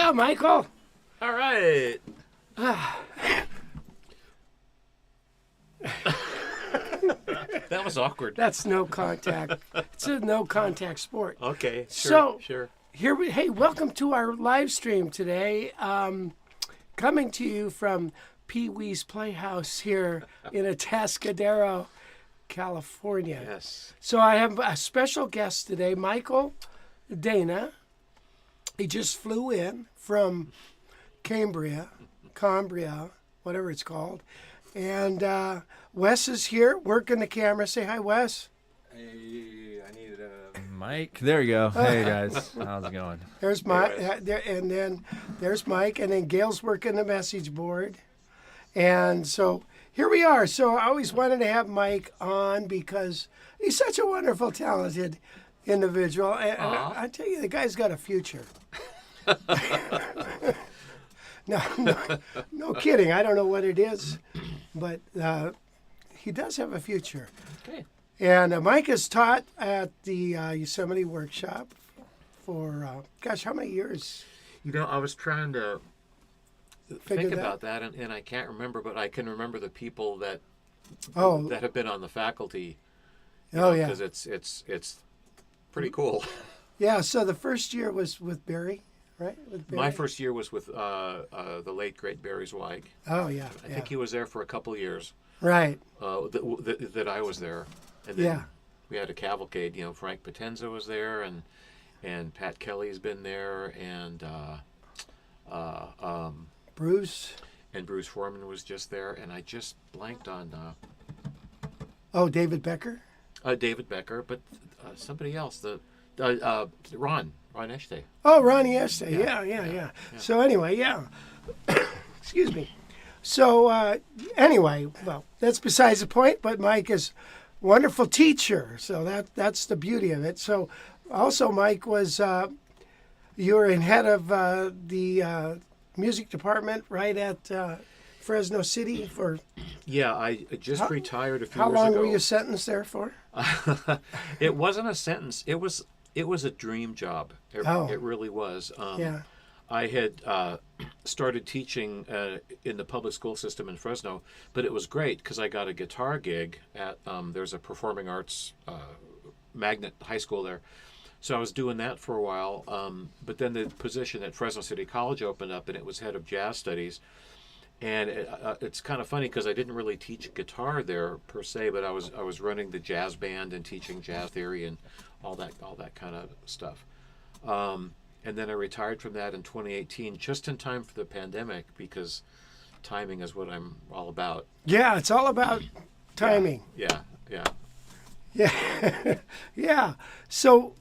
Yeah, Michael. All right. That was awkward. That's no contact. It's a no contact sport. Okay, So- sure. Hey, welcome to our live stream today. Coming to you from Pee Wee's Playhouse here in Atascadero, California. Yes. So I have a special guest today, Michael Dana. He just flew in from Cambria, whatever it's called. And Wes is here working the camera. Say hi, Wes. Hey, I needed a mic. There we go. Hey guys, how's it going? There's Mike, and then there's Mike, and then Gail's working the message board. And so here we are. So I always wanted to have Mike on because he's such a wonderful, talented individual. And I tell you, the guy's got a future. No kidding. I don't know what it is, but he does have a future. Okay. And Mike has taught at the Yosemite Workshop for, how many years? You know, I was trying to Figure think about that, and I can't remember, but I can remember the people that Oh, that have been on the faculty. oh yeah. Because it's pretty cool. Yeah, so the first year was with Barry, right? With Barry? My first year was with the late great Barry Zweig. Oh, yeah. I think he was there for a couple of years. Right. That I was there, and then Yeah. we had a cavalcade. You know, Frank Potenza was there, and Pat Kelly's been there, and Bruce. Bruce Foreman was just there, and I just blanked on Oh, David Becker. David Becker, but somebody else, Ron Eshte. Oh, Ronnie Estee. Yeah. So anyway, yeah. Excuse me. So anyway, well, that's besides the point. But Mike is a wonderful teacher, so that's the beauty of it. So also, Mike was you were in head of the music department right at Fresno City for. Yeah, I just retired a few years How long ago. were you sentenced there for? It wasn't a sentence. It was a dream job. It really was. Yeah. I had started teaching in the public school system in Fresno, but it was great because I got a guitar gig at there's a performing arts magnet high school there. So I was doing that for a while, but then the position at Fresno City College opened up, and it was head of jazz studies. And it's kind of funny because I didn't really teach guitar there per se, but I was running the jazz band and teaching jazz theory and all that kind of stuff. And then I retired from that in 2018, just in time for the pandemic, because timing is what I'm all about. Yeah, it's all about timing. Yeah. Yeah. Yeah. So,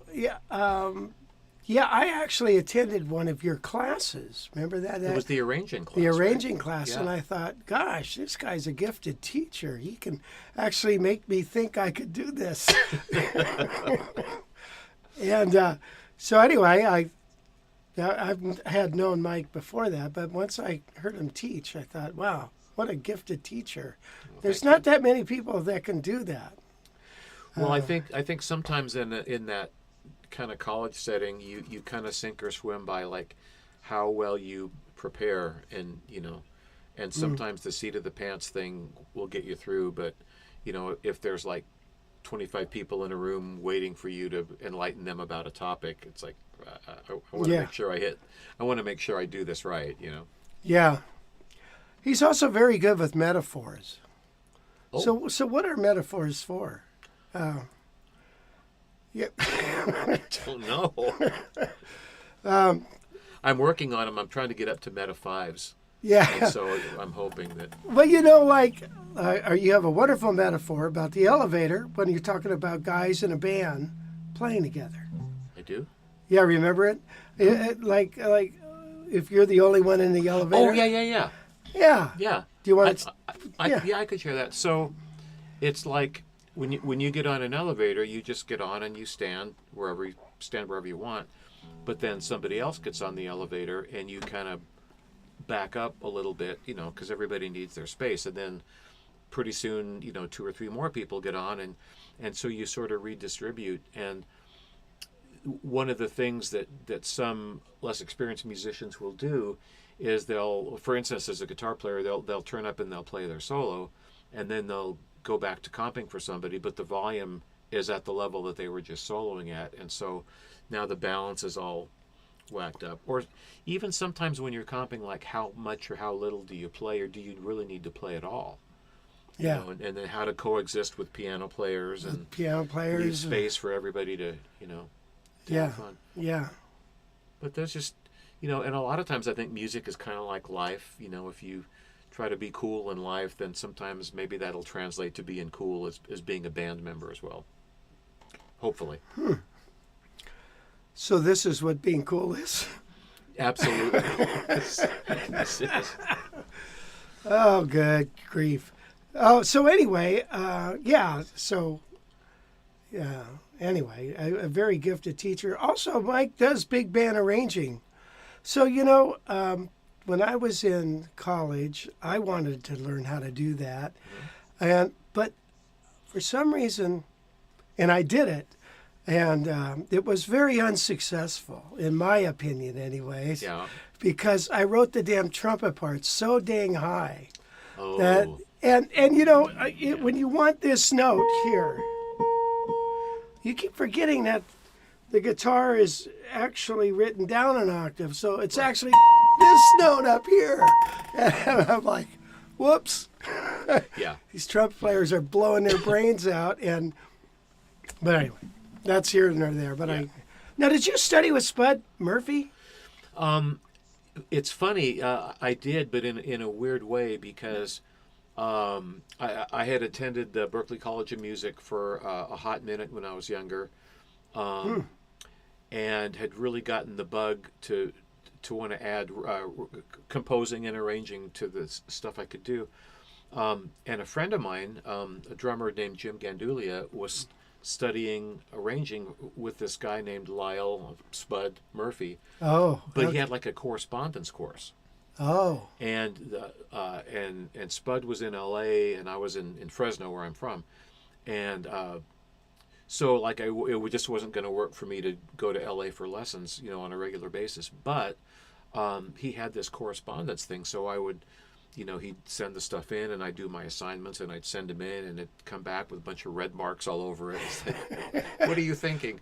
yeah, I actually attended one of your classes. Remember that? It was the arranging class. The right? arranging class. Yeah. And I thought, gosh, this guy's a gifted teacher. He can actually make me think I could do this. And so anyway, I had known Mike before that, but once I heard him teach, I thought, wow, what a gifted teacher. There's not that many people that can do that. Well, I think sometimes in that kind of college setting, you kind of sink or swim by like how well you prepare, and and sometimes the seat of the pants thing will get you through, but if there's like 25 people in a room waiting for you to enlighten them about a topic, it's like I want to make sure I want to make sure I do this right, Yeah. He's also very good with metaphors. Oh. So what are metaphors for? Yeah. I don't know. I'm working on them. I'm trying to get up to meta 5s. Yeah. And so I'm hoping that. Well, you have a wonderful metaphor about the elevator when you're talking about guys in a band playing together. I do? Yeah, remember it? Like if you're the only one in the elevator. Oh, yeah. Yeah. Yeah. Do you want to? Yeah, I could share that. So it's like when you get on an elevator, you just get on and you stand wherever you want. But then somebody else gets on the elevator and you kind of back up a little bit, because everybody needs their space. And then pretty soon, 2 or 3 more people get on, and so you sort of redistribute. And one of the things that some less experienced musicians will do is they'll, for instance, as a guitar player, they'll turn up and they'll play their solo, and then they'll go back to comping for somebody, but the volume is at the level that they were just soloing at, and so now the balance is all whacked up. Or even sometimes when you're comping, like how much or how little do you play, or do you really need to play at all? Yeah. You know, and then how to coexist with piano players and leave space for everybody to, to have fun. Yeah. But there's just, and a lot of times I think music is kind of like life. If you try to be cool in life, then sometimes maybe that'll translate to being cool as being a band member as well. Hopefully. So this is what being cool is? Absolutely. This is. Oh, good grief. Oh, so anyway, anyway, a very gifted teacher. Also, Mike does big band arranging. So, when I was in college, I wanted to learn how to do that. But for some reason, and I did it, and it was very unsuccessful, in my opinion anyways, because I wrote the damn trumpet parts so dang high that, when you want this note here, you keep forgetting that the guitar is actually written down an octave, so it's actually this note up here. And I'm like, whoops. Yeah. These trumpet players are blowing their brains out, but anyway, that's here and there. But now, did you study with Spud Murphy? It's funny, I did, but in a weird way, because I had attended the Berklee College of Music for a hot minute when I was younger, and had really gotten the bug to want to add composing and arranging to the stuff I could do. And a friend of mine, a drummer named Jim Gandulia, was studying arranging with this guy named Lyle Spud Murphy. Oh, but he had like a correspondence course. Oh, And Spud was in L.A. and I was in Fresno, where I'm from, and so like it just wasn't going to work for me to go to L.A. for lessons, on a regular basis. But he had this correspondence thing, so I would, he'd send the stuff in, and I'd do my assignments, and I'd send them in, and it'd come back with a bunch of red marks all over it. It's like, what are you thinking?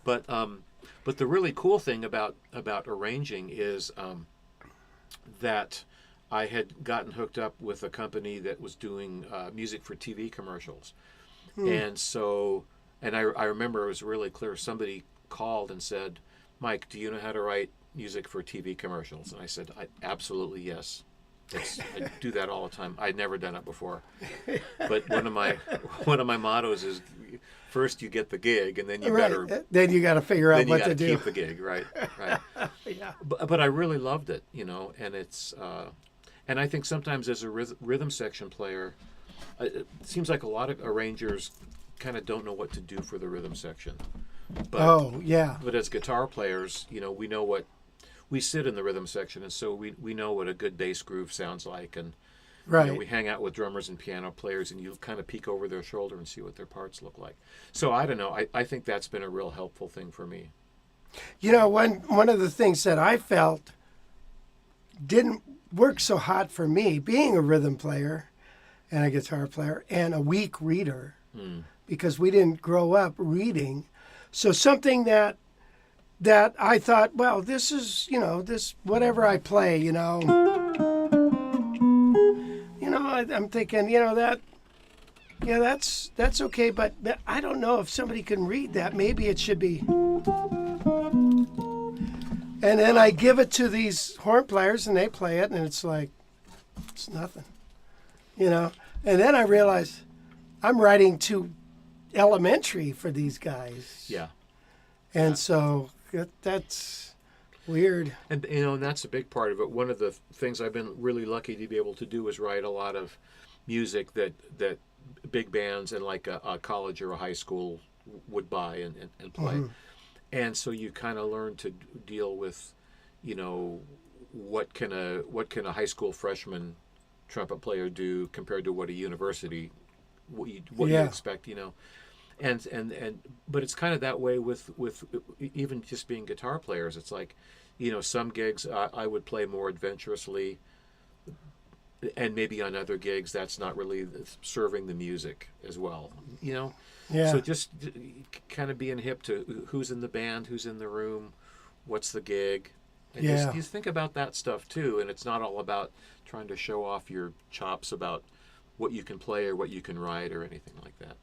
But the really cool thing about arranging is that I had gotten hooked up with a company that was doing music for TV commercials. And so, and I remember it was really clear. Somebody called and said, Mike, do you know how to write music for TV commercials? And I said, absolutely yes. I do that all the time. I'd never done it before. But one of my mottos is, first you get the gig, and then you then you got to figure out what to do. Keep the gig, right? Yeah. But I really loved it, and it's and I think sometimes as a rhythm section player, it seems like a lot of arrangers kind of don't know what to do for the rhythm section. But, But as guitar players, we sit in the rhythm section, and so we know what a good bass groove sounds like, and we hang out with drummers and piano players, and you kind of peek over their shoulder and see what their parts look like. So I don't know. I think that's been a real helpful thing for me. One of the things that I felt didn't work so hot for me, being a rhythm player and a guitar player and a weak reader, because we didn't grow up reading. So something that I thought, well, this is, this, whatever I play, I'm thinking, that's okay, but I don't know if somebody can read that. Maybe it should be. And then I give it to these horn players, and they play it, and it's like, it's nothing, And then I realize I'm writing too elementary for these guys. Yeah. And so that's weird. And and that's a big part of it. One of the things I've been really lucky to be able to do is write a lot of music that big bands and like a college or a high school would buy and play. Mm-hmm. And so you kind of learn to deal with, what can a high school freshman trumpet player do compared to what a university, what you expect, and but it's kind of that way with even just being guitar players. It's like, some gigs I would play more adventurously, and maybe on other gigs that's not really serving the music as well. Yeah. So just kind of being hip to who's in the band, who's in the room, what's the gig, and just think about that stuff too. And it's not all about trying to show off your chops about what you can play or what you can write or anything like that.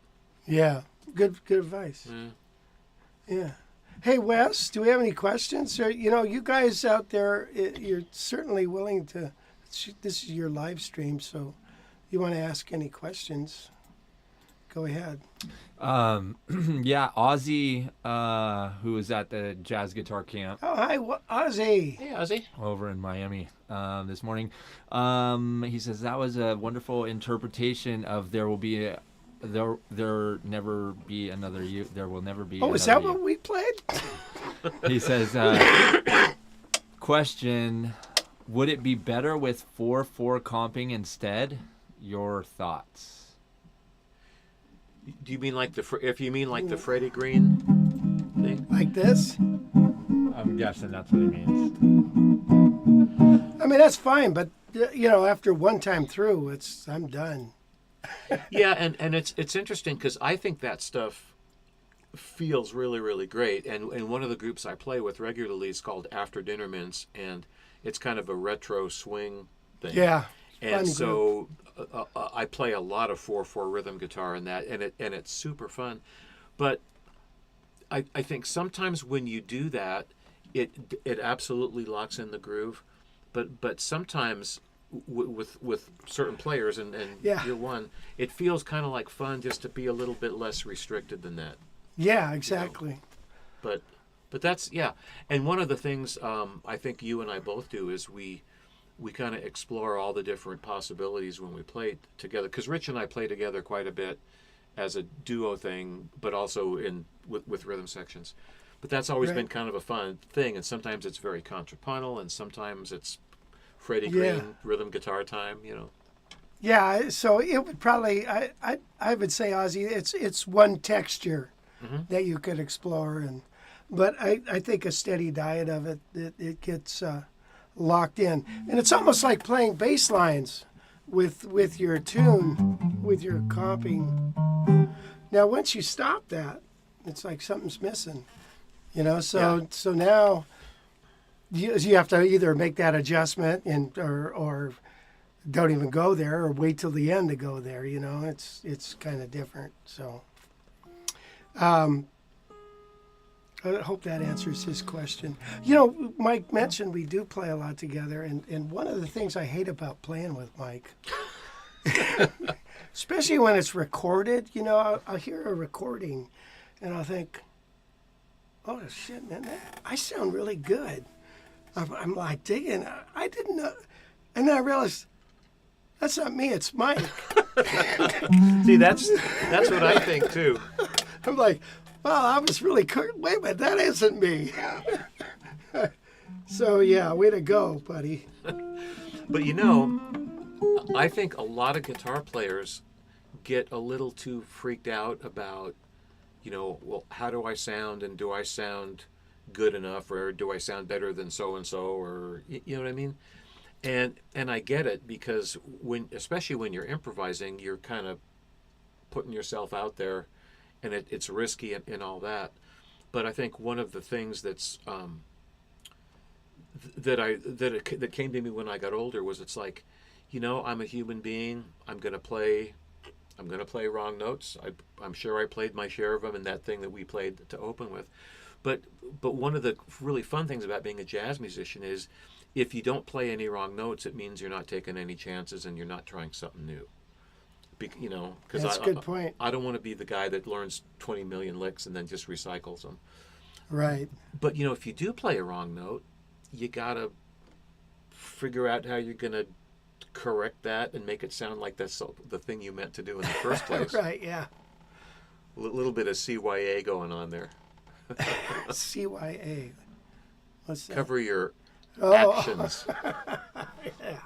Yeah. Good advice. Yeah. Hey, Wes, do we have any questions? Or, you guys out there, you're certainly willing to. This is your live stream, so you want to ask any questions, go ahead. Yeah, Ozzy, who was at the jazz guitar camp. Oh, hi, Ozzy. Hey, Ozzy. Over in Miami this morning. He says that was a wonderful interpretation of there will never be another you. There will never be. Oh, another is that you. what we played? He says, question, would it be better with 4/4 comping instead? Your thoughts? Do you mean if you mean like the Freddie Green thing? Like this? I'm guessing that's what he means. I mean, that's fine, but, after one time through, I'm done. Yeah, and it's interesting because I think that stuff feels really, really great. And one of the groups I play with regularly is called After Dinner Mints, and it's kind of a retro swing thing. Yeah. And so I play a lot of 4/4 rhythm guitar in that, and it's super fun. But I think sometimes when you do that, it absolutely locks in the groove. But sometimes with certain players, and you're one, it feels kind of like fun just to be a little bit less restricted than that. Yeah, exactly. But that's, yeah. And one of the things I think you and I both do is we kind of explore all the different possibilities when we play together. Because Rich and I play together quite a bit as a duo thing, but also with rhythm sections. But that's always been kind of a fun thing. And sometimes it's very contrapuntal, and sometimes it's Freddie Green rhythm guitar time. Yeah, so it would probably, I would say, Ozzy, it's one texture that you could explore, but I think a steady diet of it gets locked in, and it's almost like playing bass lines with your tune, with your comping. Now, once you stop that, it's like something's missing, So now you have to either make that adjustment or don't even go there, or wait till the end to go there. It's kind of different. So, I hope that answers his question. Mike mentioned we do play a lot together, and one of the things I hate about playing with Mike, especially when it's recorded, I'll hear a recording, and I'll think, oh shit, man, I sound really good. I'm like digging. I didn't know, and then I realized, that's not me, it's Mike. See, that's what I think too. I'm like, wow, I was really wait a minute, that isn't me. So yeah, way to go, buddy. But I think a lot of guitar players get a little too freaked out about, well, how do I sound, and do I sound good enough, or do I sound better than so and so, or you know what I mean? And I get it, because especially when you're improvising, you're kind of putting yourself out there, and it's risky and all that. But I think one of the things that's that came to me when I got older was, it's like, I'm a human being. I'm gonna play wrong notes. I'm sure I played my share of them in that thing that we played to open with. But one of the really fun things about being a jazz musician is, if you don't play any wrong notes, it means you're not taking any chances and you're not trying something new. Because that's a good point. I don't want to be the guy that learns 20 million licks and then just recycles them. Right. But if you do play a wrong note, you gotta figure out how you're gonna correct that and make it sound like that's the thing you meant to do in the first place. Right. Yeah. A little bit of CYA going on there. CYA. What's that? Cover your actions. Yeah.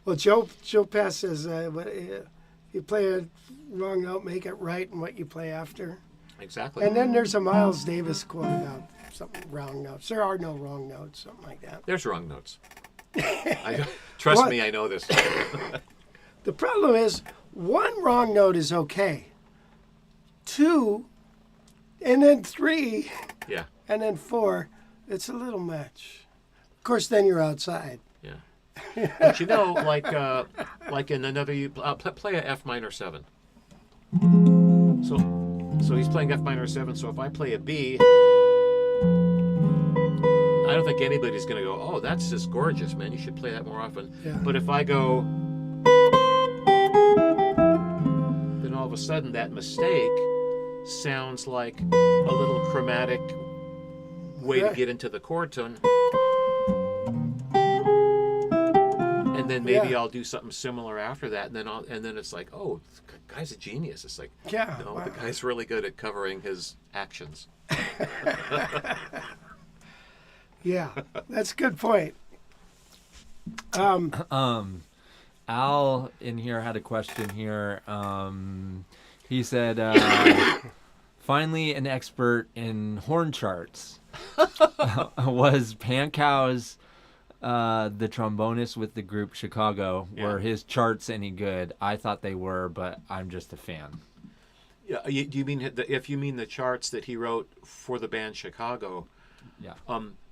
Well, Joe Pass says, you play a wrong note, make it right in what you play after. Exactly. And then there's a Miles Davis quote about something wrong notes. There are no wrong notes, something like that. There's wrong notes. Trust What? me, I know this. The problem is, one wrong note is okay. Two, and then three, Yeah. and then four, it's a little much. Of course, then you're outside. Yeah. But you know, like in another, play a F minor 7. So he's playing F minor 7. So if I play a B, I don't think anybody's going to go, oh, that's just gorgeous, man. You should play that more often. Yeah. But if I go, then all of a sudden that mistake sounds like a little chromatic way to Right. get into the chord tone. And then maybe Yeah. I'll do something similar after that, and then it's like, oh, the guy's a genius. It's like, Yeah, no, wow. the guy's really good at covering his actions. Yeah, that's a good point. Al in here had a question here. He said, finally an expert in horn charts. Was Pankow's the trombonist with the group Chicago? Yeah. Were his charts any good? I thought they were, but I'm just a fan. Yeah, do you mean if you mean the charts that he wrote for the band Chicago? Yeah.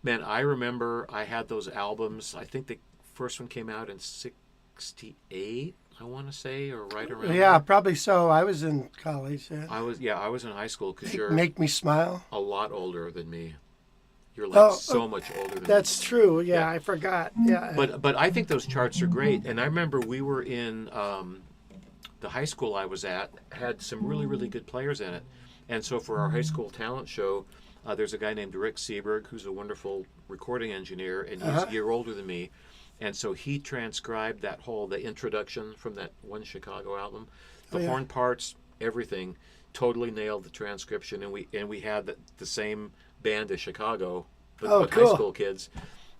Man, I remember I had those albums. I think the first one came out in '68, I want to say, or right around. Yeah, probably so. I was in college. Yeah. I was in high school because you're Make me smile. a lot older than me. You're like Oh, so much older than me. That's true. Yeah, Yeah. I forgot. Yeah. But I think those charts are great. And I remember we were in the high school I was at, had some really, really good players in it. And so for our high school talent show, there's a guy named Rick Seberg, who's a wonderful recording engineer, and he's a year older than me. And so he transcribed the introduction from that one Chicago album. The Oh, yeah. horn parts, everything, totally nailed the transcription. And we had the same band as Chicago, but Oh, high cool. school kids.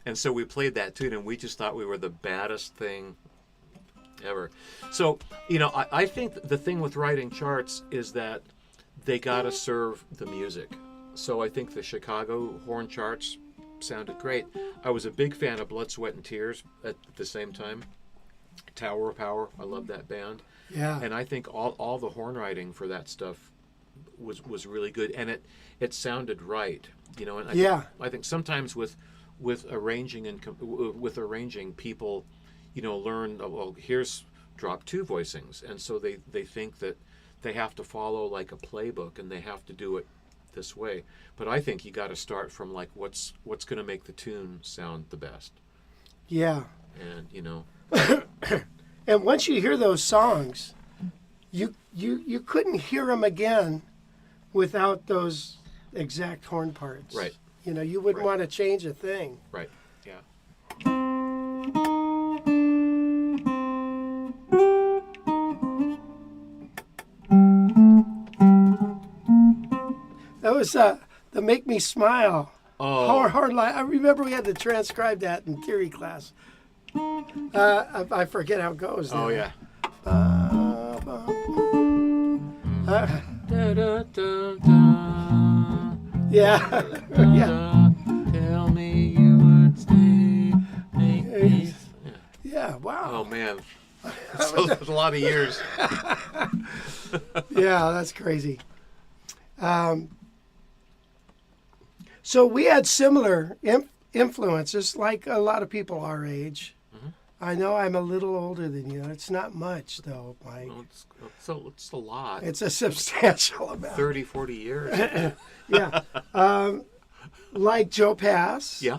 And so we played that tune, and we just thought we were the baddest thing ever. So, I think the thing with writing charts is that they got to serve the music. So I think the Chicago horn charts sounded great. I was a big fan of Blood, Sweat, and Tears at the same time. Tower of Power, I love that band. yeah. And I think all the horn writing for that stuff was really good, and it sounded right, And I think sometimes with arranging with arranging, people, learn, well, here's drop 2 voicings, and so they think that they have to follow like a playbook and they have to do it this way. But I think you got to start from like what's going to make the tune sound the best, Yeah. and And once you hear those songs, you couldn't hear them again without those exact horn parts. Right. You wouldn't Right. want to change a thing. right, yeah. That was the Make Me Smile. Oh, Hard line. I remember we had to transcribe that in theory class. I forget how it goes. oh now. yeah. Yeah. Yeah. Tell me you would stay. Make me. Yeah. Oh Wow. man, so that's a lot of years. Yeah, that's crazy. So we had similar influences, like a lot of people our age. Mm-hmm. I know I'm a little older than you. It's not much, though, Mike. Well, it's a lot. It's a substantial amount. 30, 40 years. Yeah. Like Joe Pass. Yeah,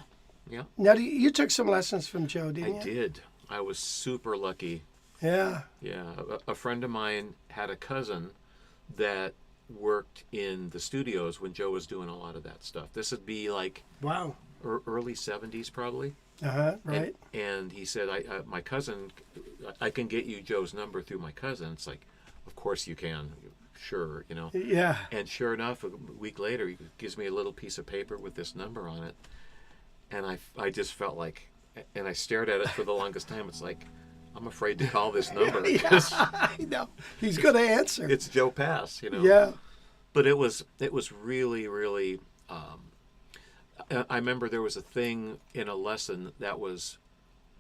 yeah. Now, you took some lessons from Joe, I didn't you? did. I was super lucky. Yeah. Yeah, a friend of mine had a cousin that worked in the studios when Joe was doing a lot of that stuff. This would be like Wow. early 70s probably. Right. And he said, my cousin, I can get you Joe's number through my cousin. It's like, of course you can. Sure, Yeah. And sure enough, a week later, he gives me a little piece of paper with this number on it. And I just felt like, and I stared at it for the longest time. It's like, I'm afraid to call this number because I know. He's going to answer. it's Joe Pass, Yeah. But it was really, really. I remember there was a thing in a lesson that was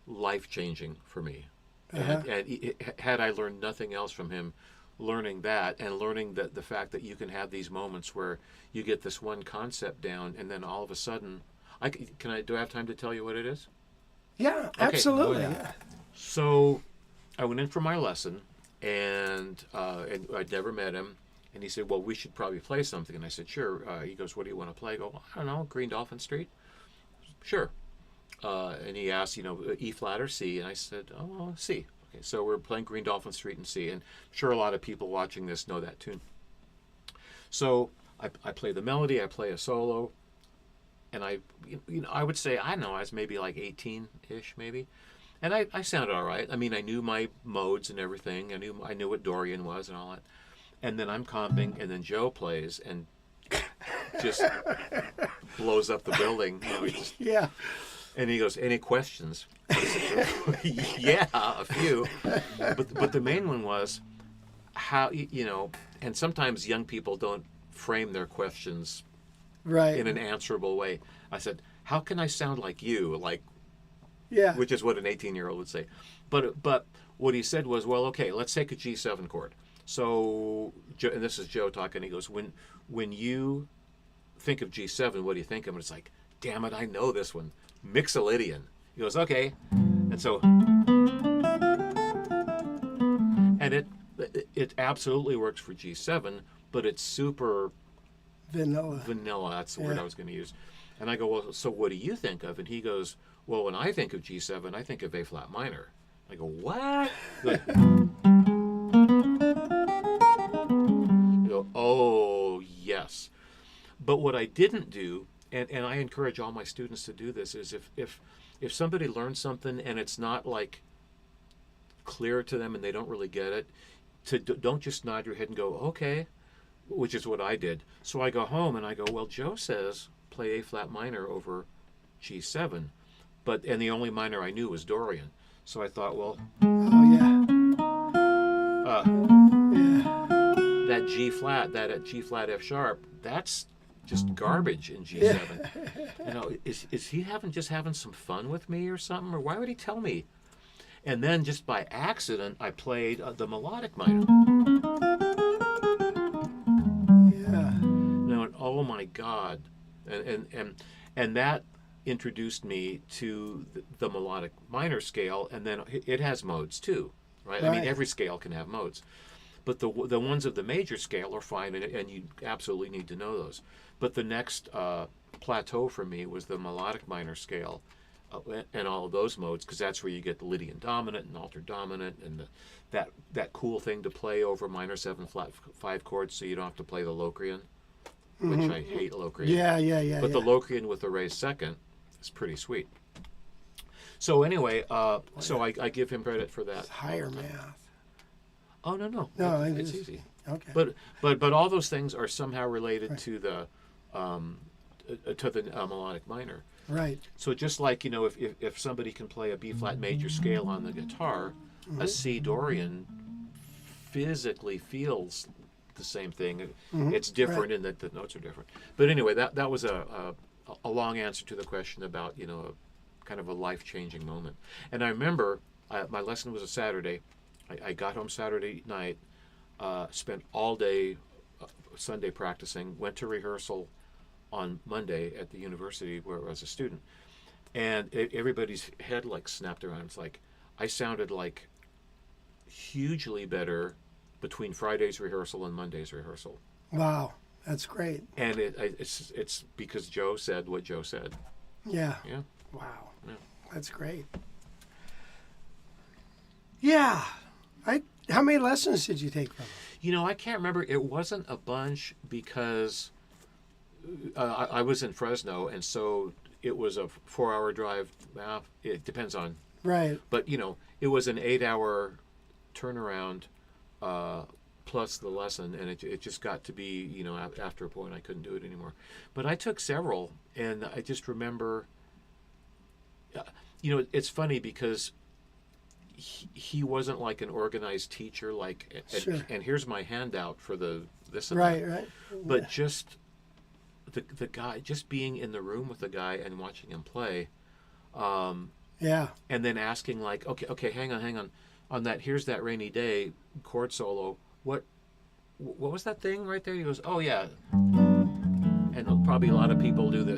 life changing for me, had I learned nothing else from him, learning that and learning that the fact that you can have these moments where you get this one concept down, and then all of a sudden, do I have time to tell you what it is? Yeah, absolutely. Oh, yeah. Yeah. So I went in for my lesson, and I'd never met him. And he said, well, we should probably play something. And I said, sure. He goes, what do you want to play? I go, well, I don't know, Green Dolphin Street? Sure. And he asked, E flat or C? And I said, oh, well, C. Okay, so we're playing Green Dolphin Street in C. And I'm sure a lot of people watching this know that tune. So I play the melody, I play a solo. And I would say, I don't know, I was maybe like 18-ish maybe. And I sounded all right. I mean, I knew my modes and everything. I knew what Dorian was and all that. And then I'm comping, and then Joe plays and just blows up the building. Yeah. And he goes, any questions? I said, yeah, a few. But the main one was how, and sometimes young people don't frame their questions Right. in an answerable way. I said, how can I sound like you? Yeah. Which is what an 18-year-old would say. But what he said was, well, okay, let's take a G7 chord. So, and this is Joe talking, he goes, when you think of G7, what do you think of? And it's like, damn it, I know this one. Mixolydian. He goes, okay. And so, and it absolutely works for G7, but it's super Vanilla. That's the word I was going to use. And I go, well, so what do you think of? And he goes, well, when I think of G7, I think of A flat minor. I go, what? Oh, yes. But what I didn't do, and I encourage all my students to do this, is if somebody learns something and it's not like clear to them and they don't really get it, don't just nod your head and go, okay, which is what I did. So I go home and I go, well, Joe says play A flat minor over G7, and the only minor I knew was Dorian. So I thought, well, Oh, yeah. Yeah. that G flat, that at G flat F sharp, that's just garbage in G7. Is he having some fun with me or something? Or why would he tell me? And then just by accident, I played the melodic minor. Yeah. Oh my God. And that introduced me to the melodic minor scale, and then it has modes too, right? I mean, every scale can have modes. But the ones of the major scale are fine, and you absolutely need to know those. But the next plateau for me was the melodic minor scale and all of those modes, because that's where you get the Lydian dominant and altered dominant, and that cool thing to play over minor 7 flat 5 chords, so you don't have to play the Locrian, which I hate Locrian. Yeah. But the Locrian with the raised second is pretty sweet. So anyway, so I give him credit for that. It's higher math. Oh no, No, it's easy. Okay. But all those things are somehow related to the melodic minor. Right. So just like if somebody can play a B flat major scale on the guitar, a C Dorian physically feels the same thing. It's different in that the notes are different. But anyway, that was a long answer to the question about kind of a life-changing moment. And I remember my lesson was a Saturday. I got home Saturday night, spent all day Sunday practicing, went to rehearsal on Monday at the university where I was a student, and everybody's head snapped around. It's like I sounded like hugely better between Friday's rehearsal and Monday's rehearsal. Wow, that's great. And it's because Joe said what Joe said. Yeah. Yeah. Wow. Yeah. That's great. Yeah. How many lessons did you take from him? I can't remember. It wasn't a bunch because I was in Fresno, and so it was a 4-hour drive. Well, it depends on. Right. But, it was an 8-hour turnaround plus the lesson, and it just got to be, after a point I couldn't do it anymore. But I took several, and I just remember, it's funny because he wasn't like an organized teacher, like, Sure. and here's my handout for the this and Right, that. right. But Yeah. just the guy, just being in the room with the guy and watching him play, Yeah. and then asking like, okay, hang on that. Here's that rainy day chord solo. What was that thing right there? He goes, oh yeah, and probably a lot of people do the.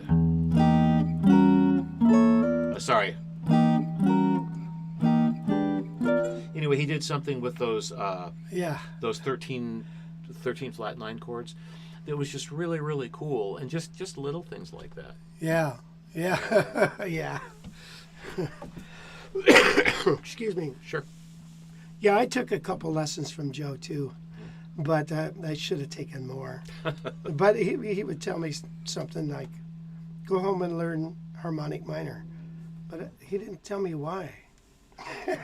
Sorry. Anyway, he did something with those Yeah. 13 flat 9 chords that was just really, really cool, and just little things like that. Yeah. Yeah. Yeah. Excuse me. Sure. Yeah, I took a couple lessons from Joe too, but I should have taken more. But he would tell me something like, "Go home and learn harmonic minor," but he didn't tell me why.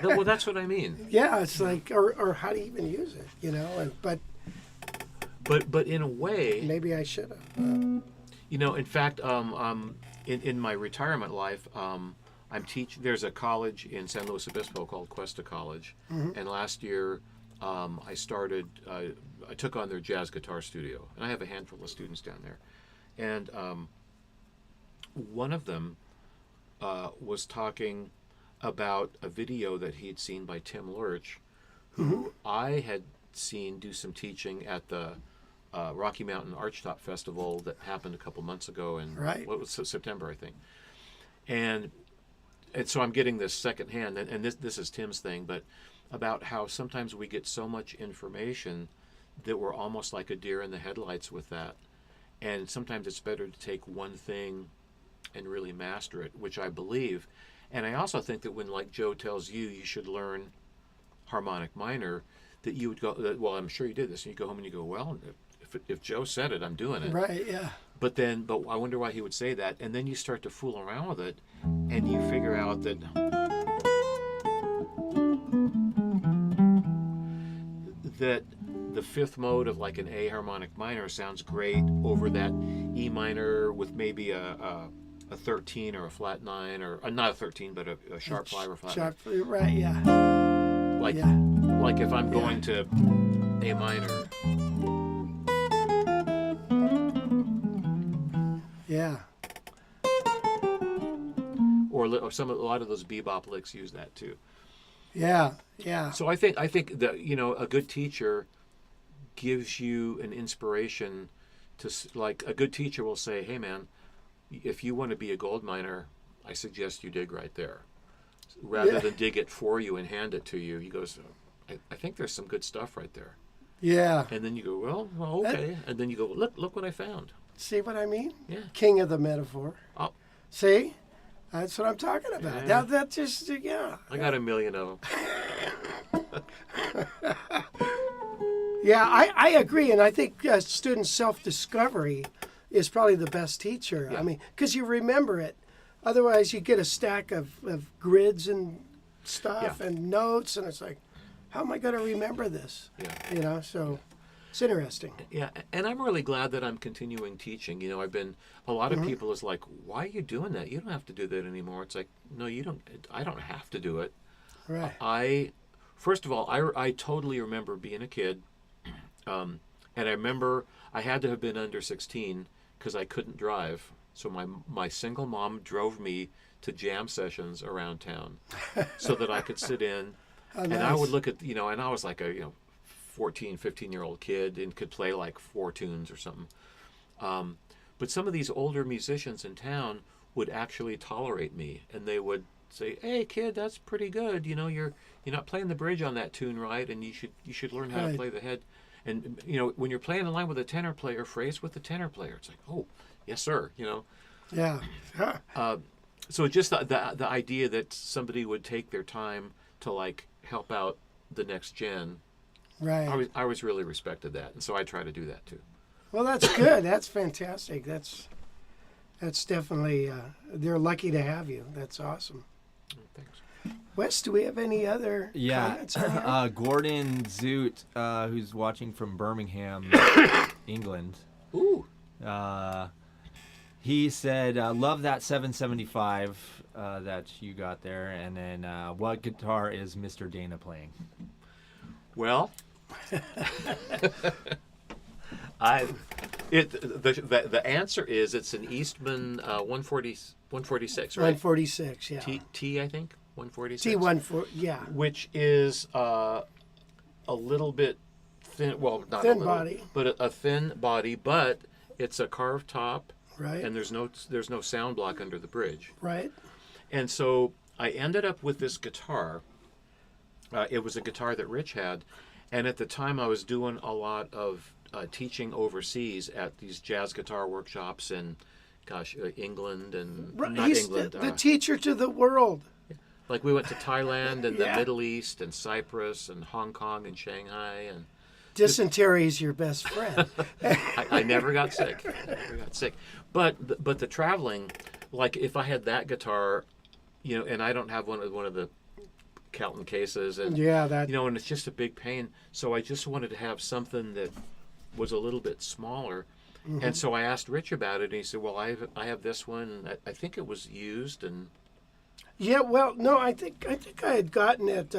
No, well, that's what I mean. Yeah, it's like, or how to even use it, you know. But But in a way, maybe I should have. you know, in fact, in my retirement life, I'm teaching. There's a college in San Luis Obispo called Cuesta College, and last year I started. I took on their jazz guitar studio, and I have a handful of students down there, and one of them was talking about a video that he'd seen by Tim Lurch, who I had seen do some teaching at the Rocky Mountain Archtop Festival that happened a couple months ago in Right. what was September, I think. And so I'm getting this secondhand, and this is Tim's thing, but about how sometimes we get so much information that we're almost like a deer in the headlights with that. And sometimes it's better to take one thing and really master it, which I believe. And I also think that when, like, Joe tells you should learn harmonic minor, that you would go, well, I'm sure you did this, and you go home and you go, well, if Joe said it, I'm doing it. Right. Yeah. But I wonder why he would say that. And then you start to fool around with it, and you figure out that the fifth mode of like an A harmonic minor sounds great over that E minor with maybe a 13 or a flat 9, or not a 13, but a sharp 5 or flat Sharp. Right. Yeah. 9. Like, Yeah. like if I'm going to A minor. Yeah. Or a lot of those bebop licks use that too. Yeah. Yeah. So I think that, you know, a good teacher gives you an inspiration to, like, a good teacher will say, hey man, if you want to be a gold miner, I suggest you dig right there, rather than dig it for you and hand it to you. He goes, I think there's some good stuff right there. Yeah. And then you go, well, okay. And then you go, look what I found. See what I mean? Yeah. King of the metaphor. Oh, See? That's what I'm talking about. Yeah. Now that just, yeah. I got a million of them. Yeah, I agree. And I think student self-discovery is probably the best teacher. Yeah. I mean, because you remember it. Otherwise, you get a stack of grids and stuff Yeah. and notes, and it's like, how am I going to remember this? Yeah. You know, so it's interesting. Yeah, and I'm really glad that I'm continuing teaching. You know, a lot of people is like, why are you doing that? You don't have to do that anymore. It's like, no, you don't. I don't have to do it. Right. First of all, I totally remember being a kid, and I remember I had to have been under 16 because I couldn't drive. So my single mom drove me to jam sessions around town so that I could sit in. Oh, and I nice. would look at, you know, and I was like a, 14, 15-year-old kid and could play like 4 tunes or something. But some of these older musicians in town would actually tolerate me, and they would say, hey kid, that's pretty good. You know, you're not playing the bridge on that tune right, and you should learn how to Right. play the head. And, you know, when you're playing in line with a tenor player, phrase with the tenor player. It's like, oh, yes sir, you know. Yeah. Huh. So just the idea that somebody would take their time to like help out the next gen, Right. I always really respected that, and so I try to do that too. Well, that's good. That's fantastic. That's definitely, they're lucky to have you. That's awesome. Thanks. Wes, do we have any other comments on that? Gordon Zoot, who's watching from Birmingham, England. Ooh. He said, "Love that 775 that you got there." And then, what guitar is Mr. Dana playing? Well, the answer is it's an Eastman 146, right? 146, yeah. T I think 146. T14, yeah. Which is a little bit thin. Well, not Thin a little, body. but a thin body. But it's a carved top, Right. and there's no sound block under the bridge. Right. And so I ended up with this guitar. It was a guitar that Rich had, and at the time I was doing a lot of teaching overseas at these jazz guitar workshops in, England and not He's England. the teacher to the world. Like we went to Thailand and Yeah. the Middle East and Cyprus and Hong Kong and Shanghai, and Dysentery is your best friend. I never got sick. But the traveling, like if I had that guitar, and I don't have one of the Kelton cases, and Yeah, that. and it's just a big pain. So I just wanted to have something that was a little bit smaller. Mm-hmm. And so I asked Rich about it, and he said, "Well, I have this one, and I think it was used, and Yeah, well, no, I think I had gotten it.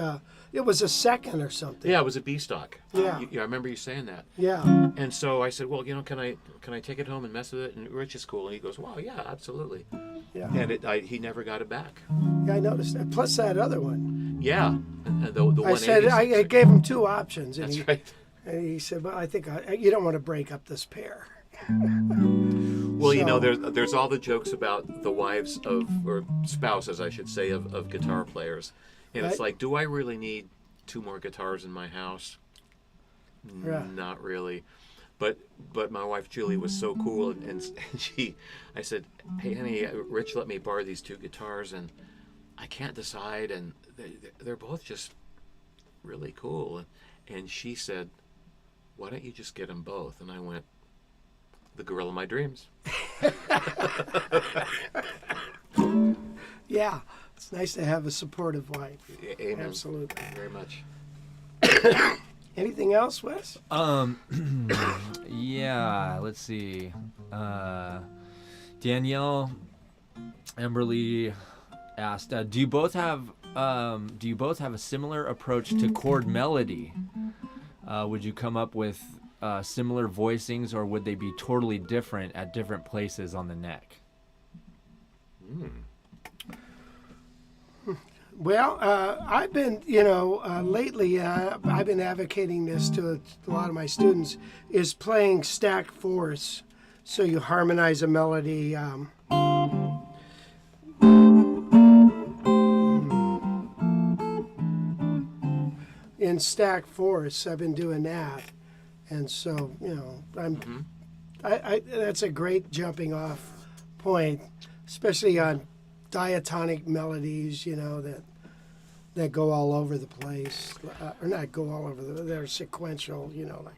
It was a second or something. yeah, it was a B stock. Yeah. I remember you saying that. Yeah. And so I said, "Well, can I take it home and mess with it?" And Rich is cool, and he goes, "Well, yeah, absolutely." Yeah. And he never got it back. Yeah, I noticed that. Plus that other one. Yeah, and the I said 180. I gave him two options, and That's right. he said, "Well, I think you don't want to break up this pair." Well, So- there's all the jokes about the wives or spouses, I should say, of guitar players, and it's Right. like, do I really need two more guitars in my house? Yeah. Not really. But my wife Julie was so cool, and I said, "Hey, honey, Rich let me borrow these two guitars, and I can't decide, and they're both just really cool." And she said, "Why don't you just get them both?" And I went, "The girl of my dreams." Yeah, it's nice to have a supportive wife. Amen. Absolutely. Very much. Anything else, Wes? Yeah, let's see. Danielle Emberly asked, do you both have a similar approach to chord melody? Would you come up with similar voicings, or would they be totally different at different places on the neck? Well, I've been, lately, I've been advocating this to a lot of my students, is playing stacked fourths. So you harmonize a melody. In stacked fourths, I've been doing that. And so, that's a great jumping off point, especially on diatonic melodies, that go all over the place, or not go all over they're sequential, like.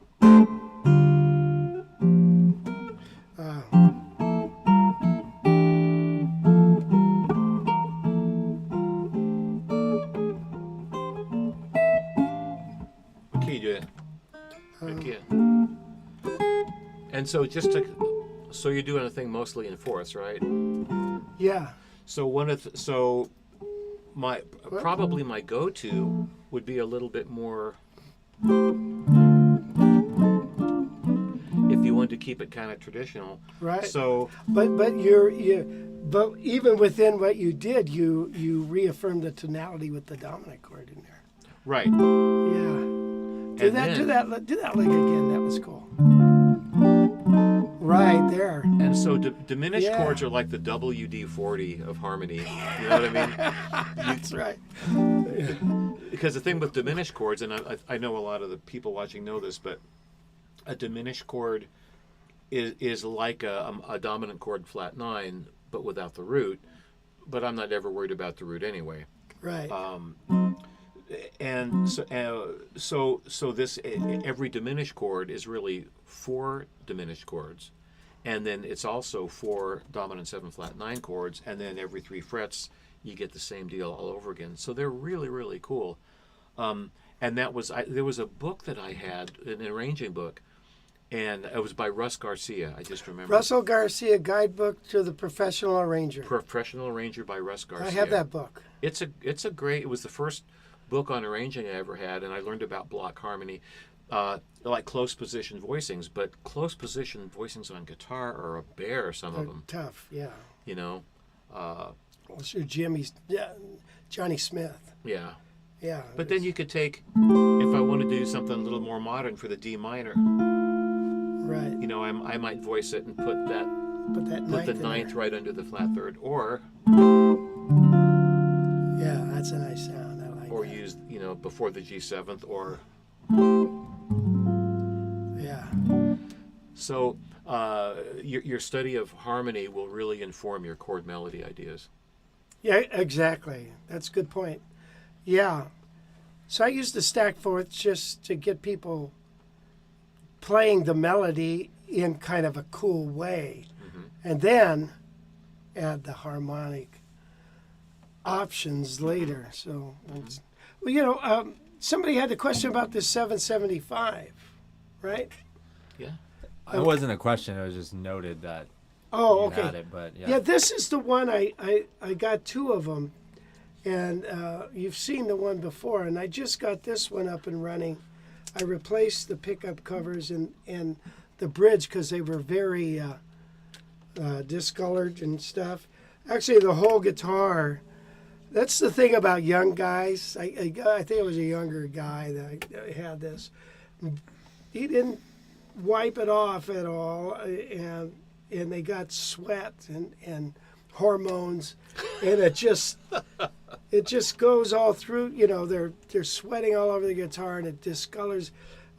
What key do you? Good key. And so so you're doing a thing mostly in fourths, right? Yeah. So probably my go-to would be a little bit more, if you want to keep it kind of traditional. Right. So But even within what you did, you reaffirmed the tonality with the dominant chord in there. right. Yeah. Do And that lick again. That was cool. Right there. And so diminished Yeah. chords are like the WD-40 of harmony. You know what I mean? That's right. Because the thing with diminished chords, and I know a lot of the people watching know this, but a diminished chord is like a dominant chord flat 9, but without the root. But I'm not ever worried about the root anyway. Right. And so this every diminished chord is really 4 diminished chords, and then it's also 4 dominant 7 flat 9 chords, and then every 3 frets you get the same deal all over again. So they're really, really cool. And that was there was a book that I had, an arranging book, And it was by Russ Garcia. I just remember. Russell Garcia, Guidebook to the Professional Arranger. Professional Arranger by Russ Garcia. I have that book. It's a great. It was the first book on arranging I ever had, and I learned about block harmony, like close position voicings. But close position voicings on guitar are a bear. Some of them Tough, yeah. You know. Well, sure, Johnny Smith. Yeah. Yeah. But then you could take, if I want to do something a little more modern for the D minor, right. you know, I might voice it and put the ninth right under the flat third, or yeah, that's a nice sound. I like. Or that. use, you know, before the G7th, or yeah. So your study of harmony will really inform your chord melody ideas. Yeah, exactly. That's a good point. Yeah. So I use the stack fourths just to get people playing the melody in kind of a cool way. Mm-hmm. And then add the harmonic options later. So, well, you know, somebody had the question about this 775, right? Yeah. It wasn't a question. It was just noted that Oh, you okay. had it, but yeah. Yeah, this is the one I got two of them. And you've seen the one before, and I just got this one up and running. I replaced the pickup covers and the bridge because they were very discolored and stuff. Actually, the whole guitar. That's the thing about young guys. I think it was a younger guy that had this. He didn't wipe it off at all, and they got sweat and hormones, and it just goes all through. You know, they're sweating all over the guitar, and it discolors.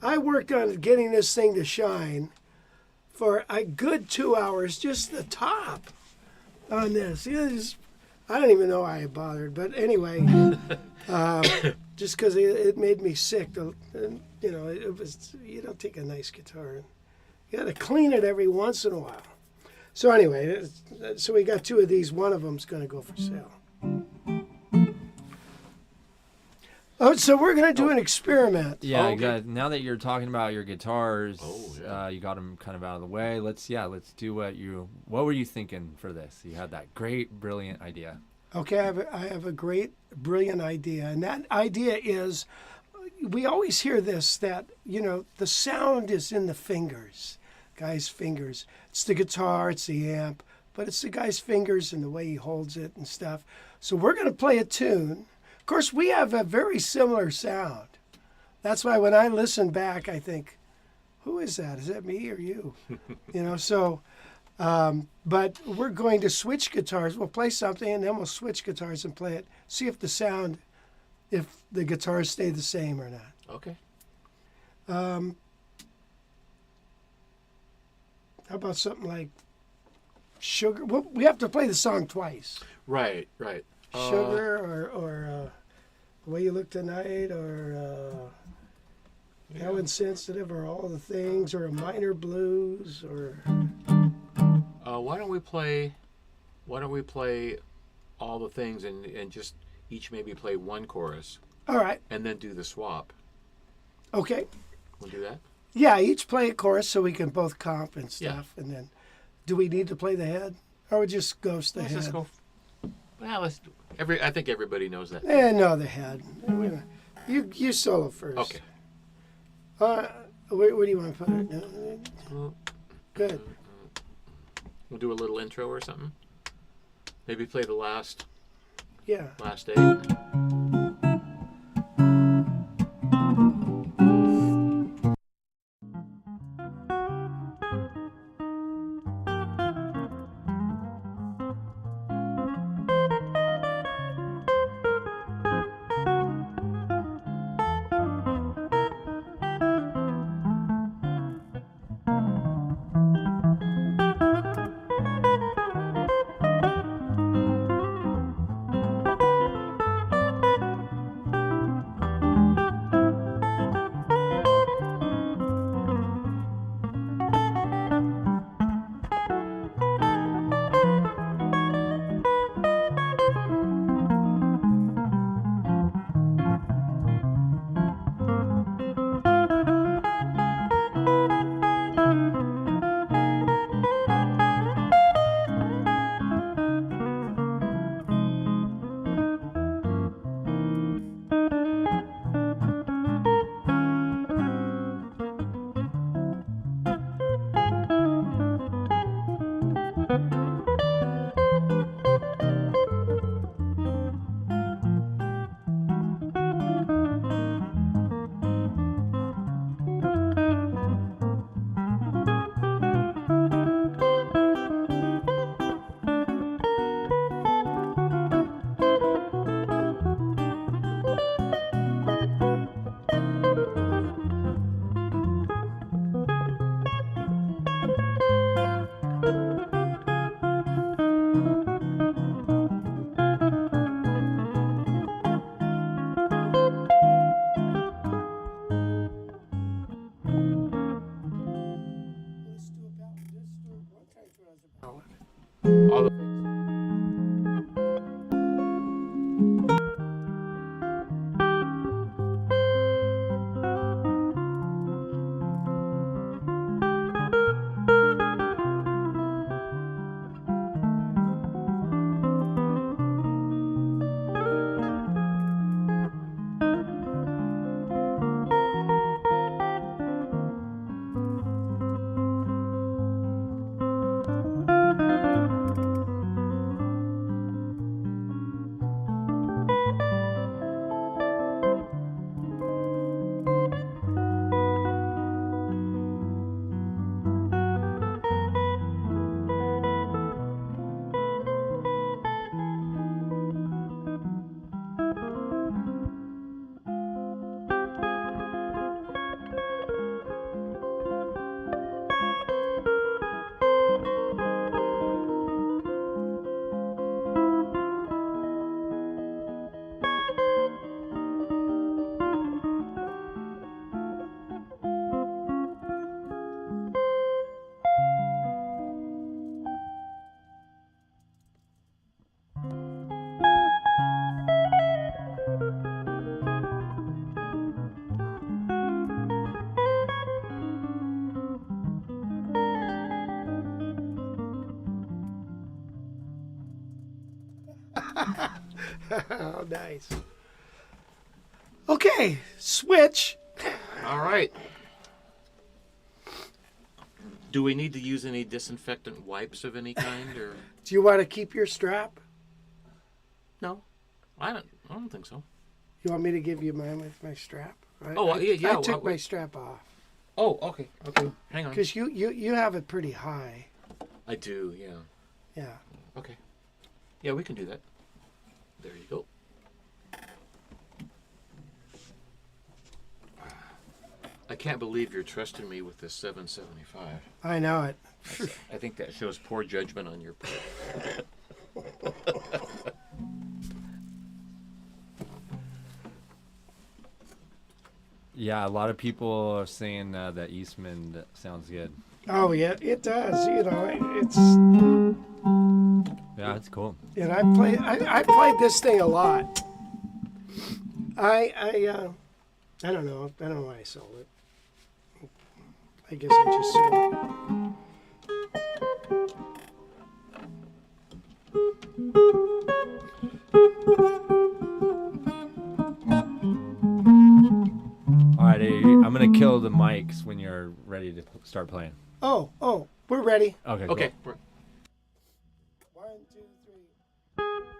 I worked on getting this thing to shine for a good 2 hours, just the top on this. I don't even know why I bothered, but anyway, just because it made me sick. And, you know, it was, you don't take a nice guitar and you got to clean it every once in a while. So anyway, so we got two of these. One of them's going to go for sale. Oh, so we're going to do an experiment. Yeah, okay. Now that you're talking about your guitars, yeah. you got them kind of out of the way. Let's do what were you thinking for this? You had that great, brilliant idea. Okay, I have a great, brilliant idea. And that idea is, we always hear this, that, you know, the sound is in the fingers, guy's fingers. It's the guitar, it's the amp, but it's the guy's fingers and the way he holds it and stuff. So we're going to play a tune. Of course, we have a very similar sound. That's why when I listen back, I think, who is that? Is that me or you? You know, so, but we're going to switch guitars. We'll play something and then we'll switch guitars and play it. See if the sound, if the guitars stay the same or not. Okay. How about something like Sugar? Well, we have to play the song twice. Right. Sugar or The Way You Look Tonight or How Insensitive or All the Things or a Minor Blues or... Why don't we play All the Things and just each maybe play one chorus All right. and then do the swap. Okay. We'll do that? Yeah, each play a chorus so we can both comp and Yeah. stuff. And then, do we need to play the head? Or we just ghost the Let's head? just go. Well, I think everybody knows that. No, the head. You solo first. Okay. Where do you want to put it? Good. We'll do a little intro or something. Maybe play the last Yeah. day. Oh, nice. Okay, switch. All right. Do we need to use any disinfectant wipes of any kind, or Do you want to keep your strap? no? I don't think so. You want me to give you mine with my strap? Yeah. I took my strap off Oh, okay. Okay. Hang on. because you have it pretty high. I do. Yeah. Yeah. Okay. Yeah, we can do that. There you go. I can't believe you're trusting me with this 775. I know it. I think that shows poor judgment on your part. Yeah, a lot of people are saying that Eastman sounds good. Oh yeah, it does. You know, it's Yeah, it's cool. and I played this thing a lot. I don't know. I don't know why I sold it. I guess I just sold it. All right, I'm gonna kill the mics when you're ready to start playing. Oh, we're ready. Okay. Okay. Cool. 1, 2, 3.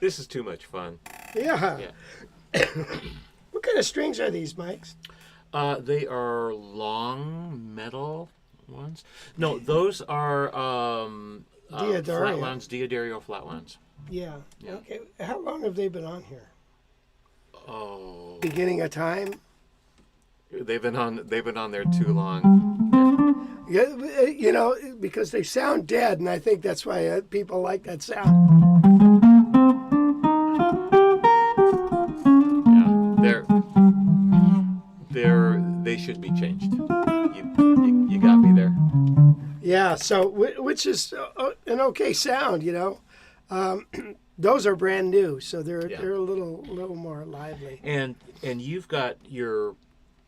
This is too much fun. Yeah. Yeah. What kind of strings are these, Mikes? They are long metal ones. No, those are Diodario. flatlands, Diodario flatlands. Yeah. Yeah. Okay. How long have they been on here? Oh, Beginning of time? they've been on there too long. Yeah, because they sound dead, and I think that's why people like that sound. Yeah, they should be changed. You got me there. Yeah. So, which is an okay sound, Those are brand new, so they're a little more lively. And you've got your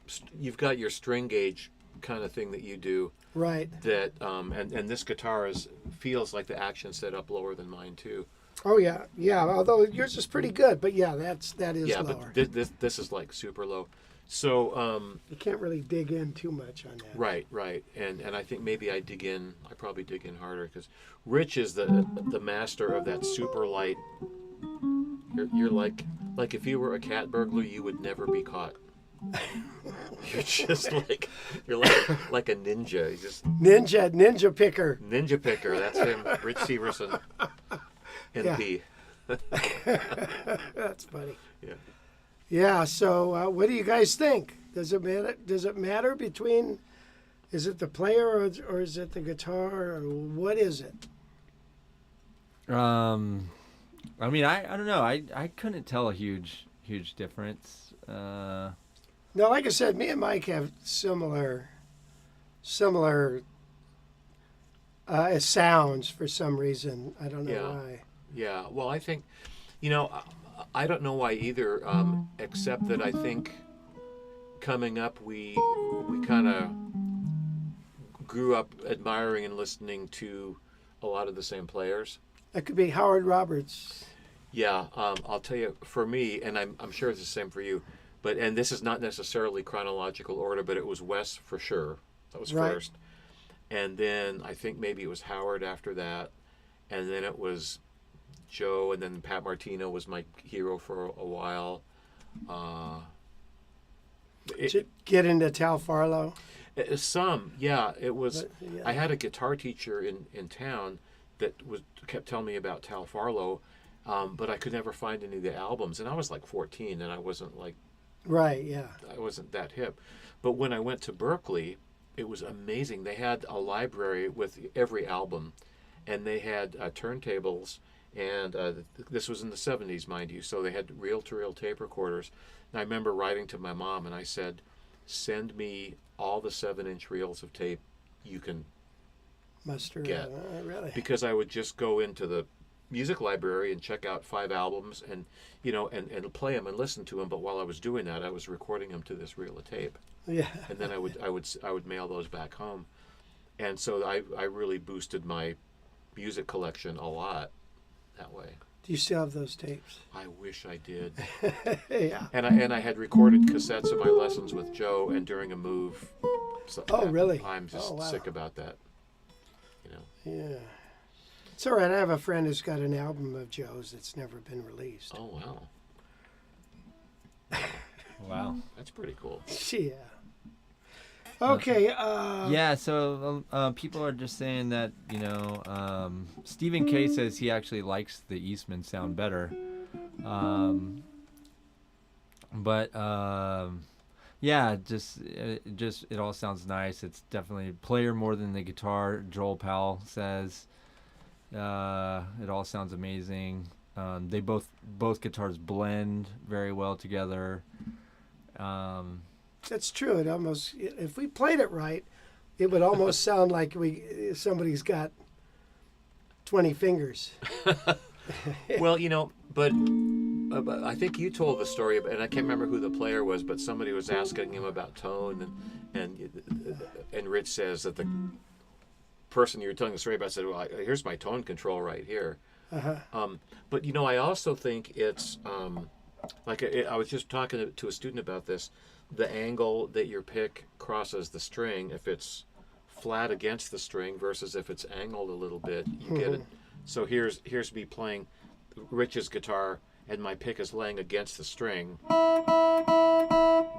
string gauge kind of thing that you do. Right. That and this guitar feels like the action set up lower than mine too. Oh yeah. Although yours is pretty good, but yeah, that is lower. But this is like super low. So you can't really dig in too much on that. Right. And I think maybe I probably dig in harder because Rich is the master of that super light. You're like if you were a cat burglar, you would never be caught. You're just like a ninja. You just ninja picker. Ninja picker. That's him, Rich Severson, NP. That's funny. Yeah. Yeah. So, what do you guys think? Does it matter? Does it matter between? Is it the player or is it the guitar or what is it? I mean, I don't know. I couldn't tell a huge difference. No, like I said, me and Mike have similar sounds for some reason. I don't know why. Yeah. Well, I think, I don't know why either, except that I think coming up we kind of grew up admiring and listening to a lot of the same players. That could be Howard Roberts. Yeah, I'll tell you, for me, and I'm sure it's the same for you, and this is not necessarily chronological order, but it was Wes for sure. That was right. First. And then I think maybe it was Howard after that. And then it was Joe, and then Pat Martino was my hero for a while. Did you get into Tal Farlow? Some, yeah. It was. But, yeah. I had a guitar teacher in town that kept telling me about Tal Farlow, but I could never find any of the albums. And I was like 14, and I wasn't like. Right, yeah. I wasn't that hip. But when I went to Berkeley, it was amazing. They had a library with every album, and they had turntables, and this was in the 70s, mind you, so they had reel-to-reel tape recorders. And I remember writing to my mom, and I said, send me all the 7-inch reels of tape you can muster get. Really? Because I would just go into the music library and check out 5 albums and play them and listen to them, but while I was doing that I was recording them to this reel of tape. Yeah. And then I would mail those back home, and so I really boosted my music collection a lot that way. Do you still have those tapes? I wish I did. Yeah. And I had recorded cassettes of my lessons with Joe and during a move. So really? I'm just wow. sick about that. Yeah. It's all right. I have a friend who's got an album of Joe's that's never been released. Oh wow. Wow. That's pretty cool. Yeah. Okay. Yeah, so people are just saying that, Stephen K says he actually likes the Eastman sound better. Yeah, it all sounds nice. It's definitely player more than the guitar, Joel Powell says. It all sounds amazing. They both guitars blend very well together. That's true. It almost, if we played it right, it would almost sound like somebody's got 20 fingers. Well, but I think you told the story, and I can't remember who the player was, but somebody was asking him about tone, and Rich says that the person you were telling the story about said, "Well, here's my tone control right here." Uh-huh. But I also think it's I was just talking to a student about this. The angle that your pick crosses the string, if it's flat against the string versus if it's angled a little bit, you get it. So here's me playing. Rich's guitar and my pick is laying against the string, and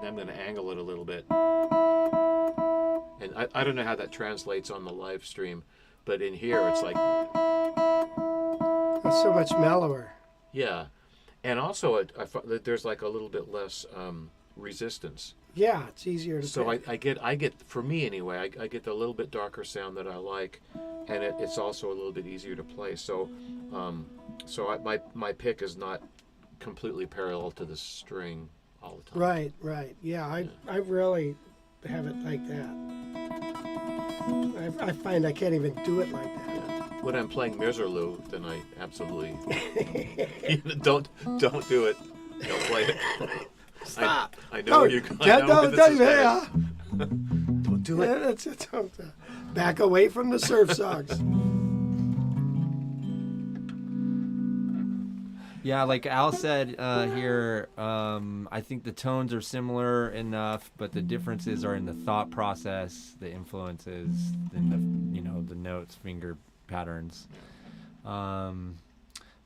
I'm going to angle it a little bit. And I don't know how that translates on the live stream, but in here it's like, It's so much mellower. yeah. And also that there's like a little bit less resistance. Yeah, it's easier to So pick. I get for me anyway, I get the little bit darker sound that I like, and it's also a little bit easier to play. So my pick is not completely parallel to the string all the time. Right. Yeah, I really have it like that. I find I can't even do it like that. When I'm playing Miserlou, then I absolutely don't do it. Don't play it. Stop. I know where you're going. I know where this is headed. Don't do it. Yeah, that's it. Don't, back away from the surf songs. Yeah, like Al said here, I think the tones are similar enough, but the differences are in the thought process, the influences, in the the notes, finger patterns.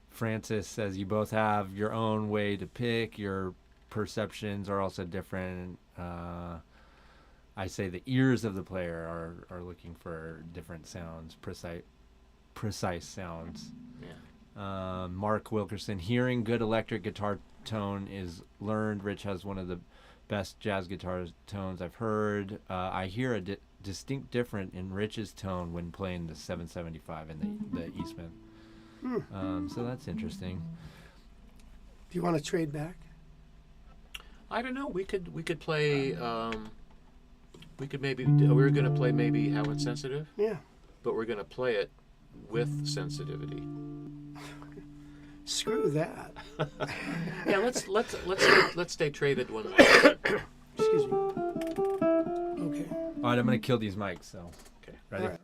Francis says you both have your own way to pick. Your perceptions are also different. I say the ears of the player are looking for different sounds, precise sounds. Yeah. Mark Wilkerson, hearing good electric guitar tone is learned. Rich has one of the best jazz guitar tones I've heard. I hear a distinct difference in Rich's tone when playing the 775 and the Eastman. So that's interesting. Do you want to trade back? I don't know. We could play. We could maybe. We're going to play maybe How Insensitive, Yeah. but we're going to play it with sensitivity. Screw that. Yeah, let's stay traded one more. Excuse me. Okay. All right, I'm gonna kill these mics. So, Okay. ready? All right.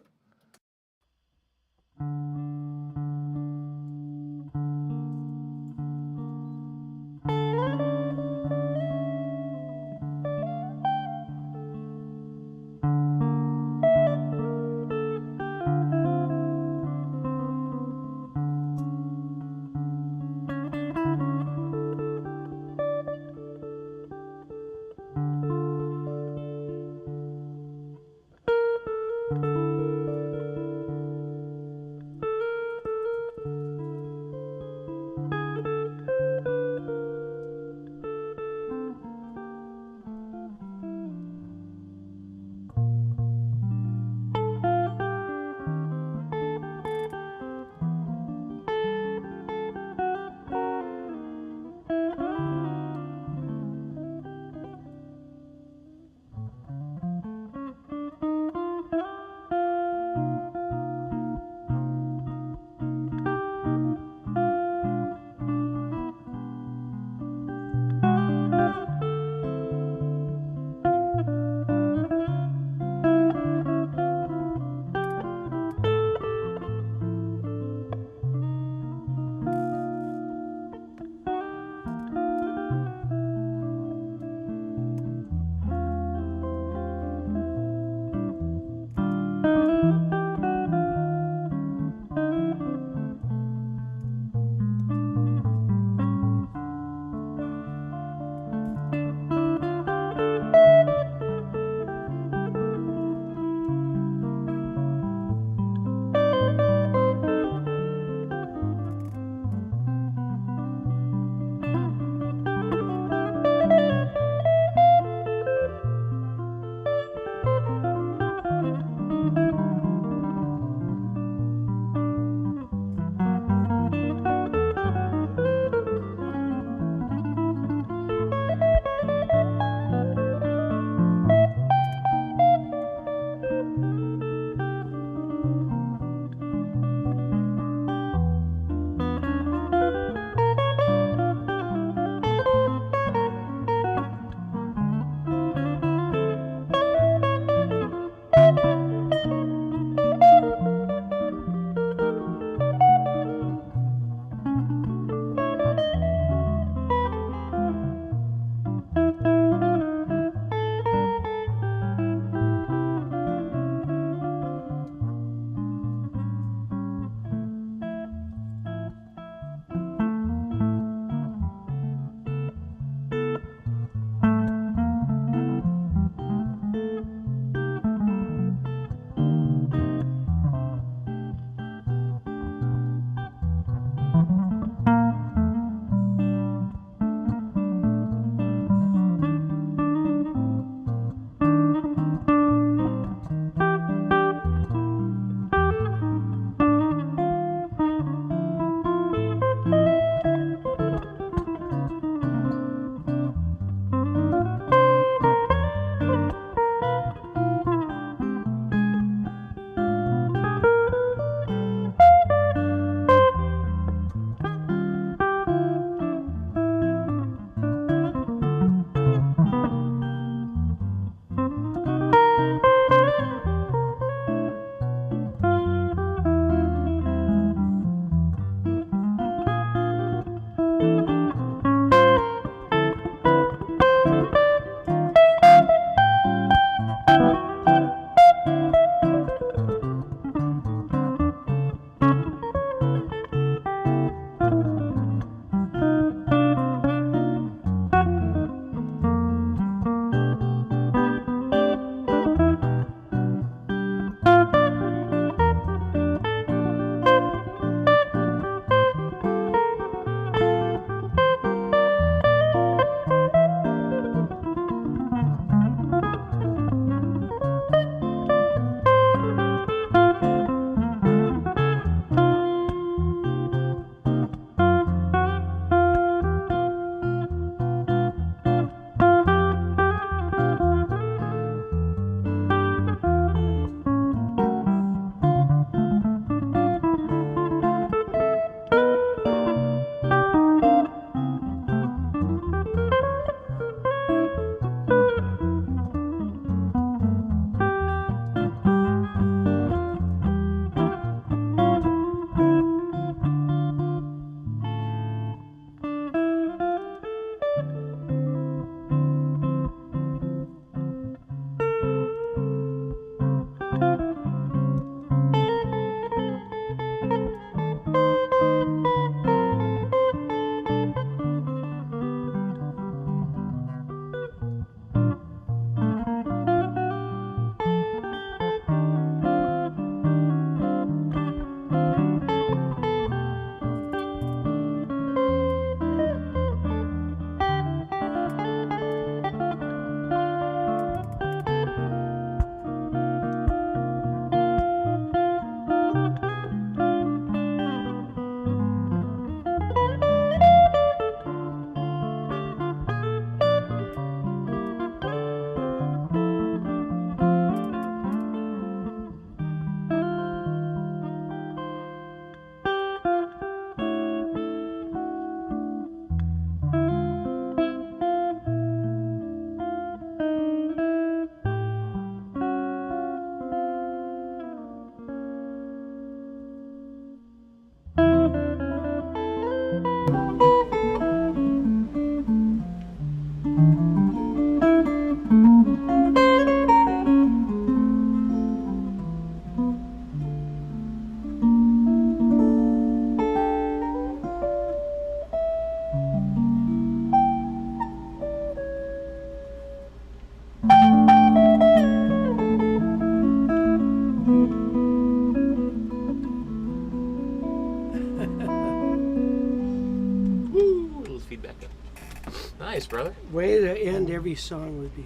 Nice, brother. Way to end every song would be.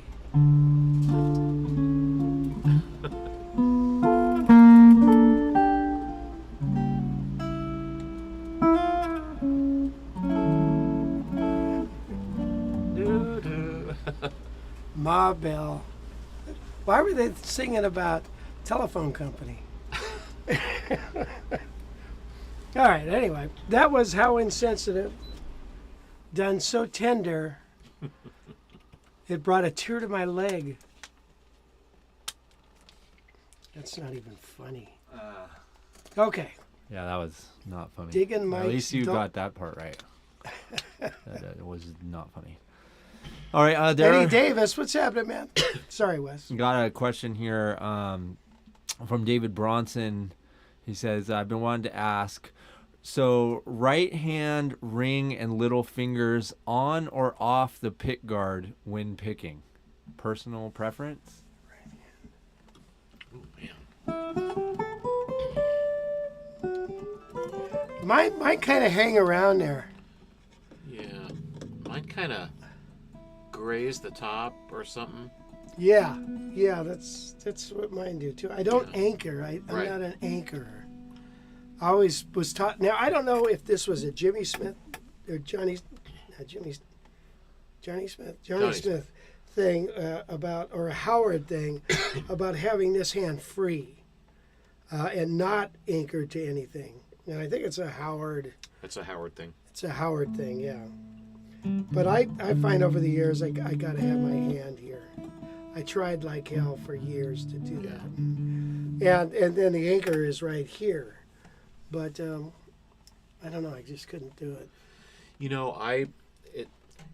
Doo-doo. Ma Bell. Why were they singing about telephone company? All right, anyway, that was How Insensitive, done so tender, it brought a tear to my leg. That's not even funny. Okay, Yeah, that was not funny. Digging At least you don't- got that part right. That was not funny. All right, there. Eddie Davis, what's happening, man? Sorry, Wes. Got a question here from David Bronson. He says, I've been wanting to ask, so right hand, ring, and little fingers on or off the pick guard when picking? Personal preference? Mine kind of hang around there. Yeah. Mine kind of graze the top or something. Yeah, that's what mine do too. I don't anchor. I'm Right. not an anchorer. I always was taught. Now I don't know if this was a Jimmy Smith or Johnny Smith thing about, or a Howard thing about having this hand free and not anchored to anything. And I think it's a Howard. That's a Howard thing. It's a Howard thing, yeah. But I find over the years I got to have my hand here. I tried like hell for years to do that, and then the anchor is right here, but I don't know. I just couldn't do it. You know,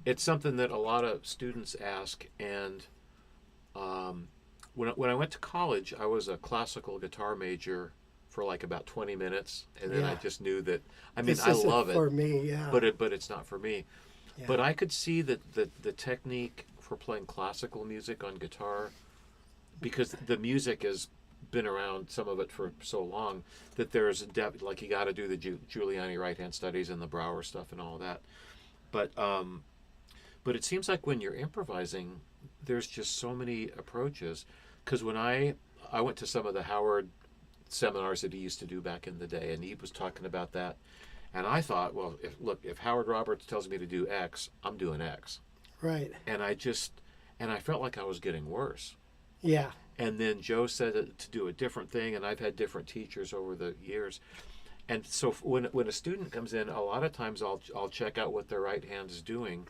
it's something that a lot of students ask, and when I went to college, I was a classical guitar major for like about 20 minutes, and then I Yeah. just knew that. I mean, This I isn't love it, for me. Yeah, but it's not for me. Yeah. But I could see that the technique for playing classical music on guitar, because the music has been around, some of it for so long, that there's a depth. Like you got to do the Giuliani right hand studies and the Brouwer stuff and all that. But it seems like when you're improvising, there's just so many approaches. Because when I went to some of the Howard seminars that he used to do back in the day, and he was talking about that, and I thought, well, if Howard Roberts tells me to do X, I'm doing X. right. And I felt like I was getting worse. Yeah, And then Joe said to do a different thing, and I've had different teachers over the years. And so when a student comes in, a lot of times I'll check out what their right hand is doing.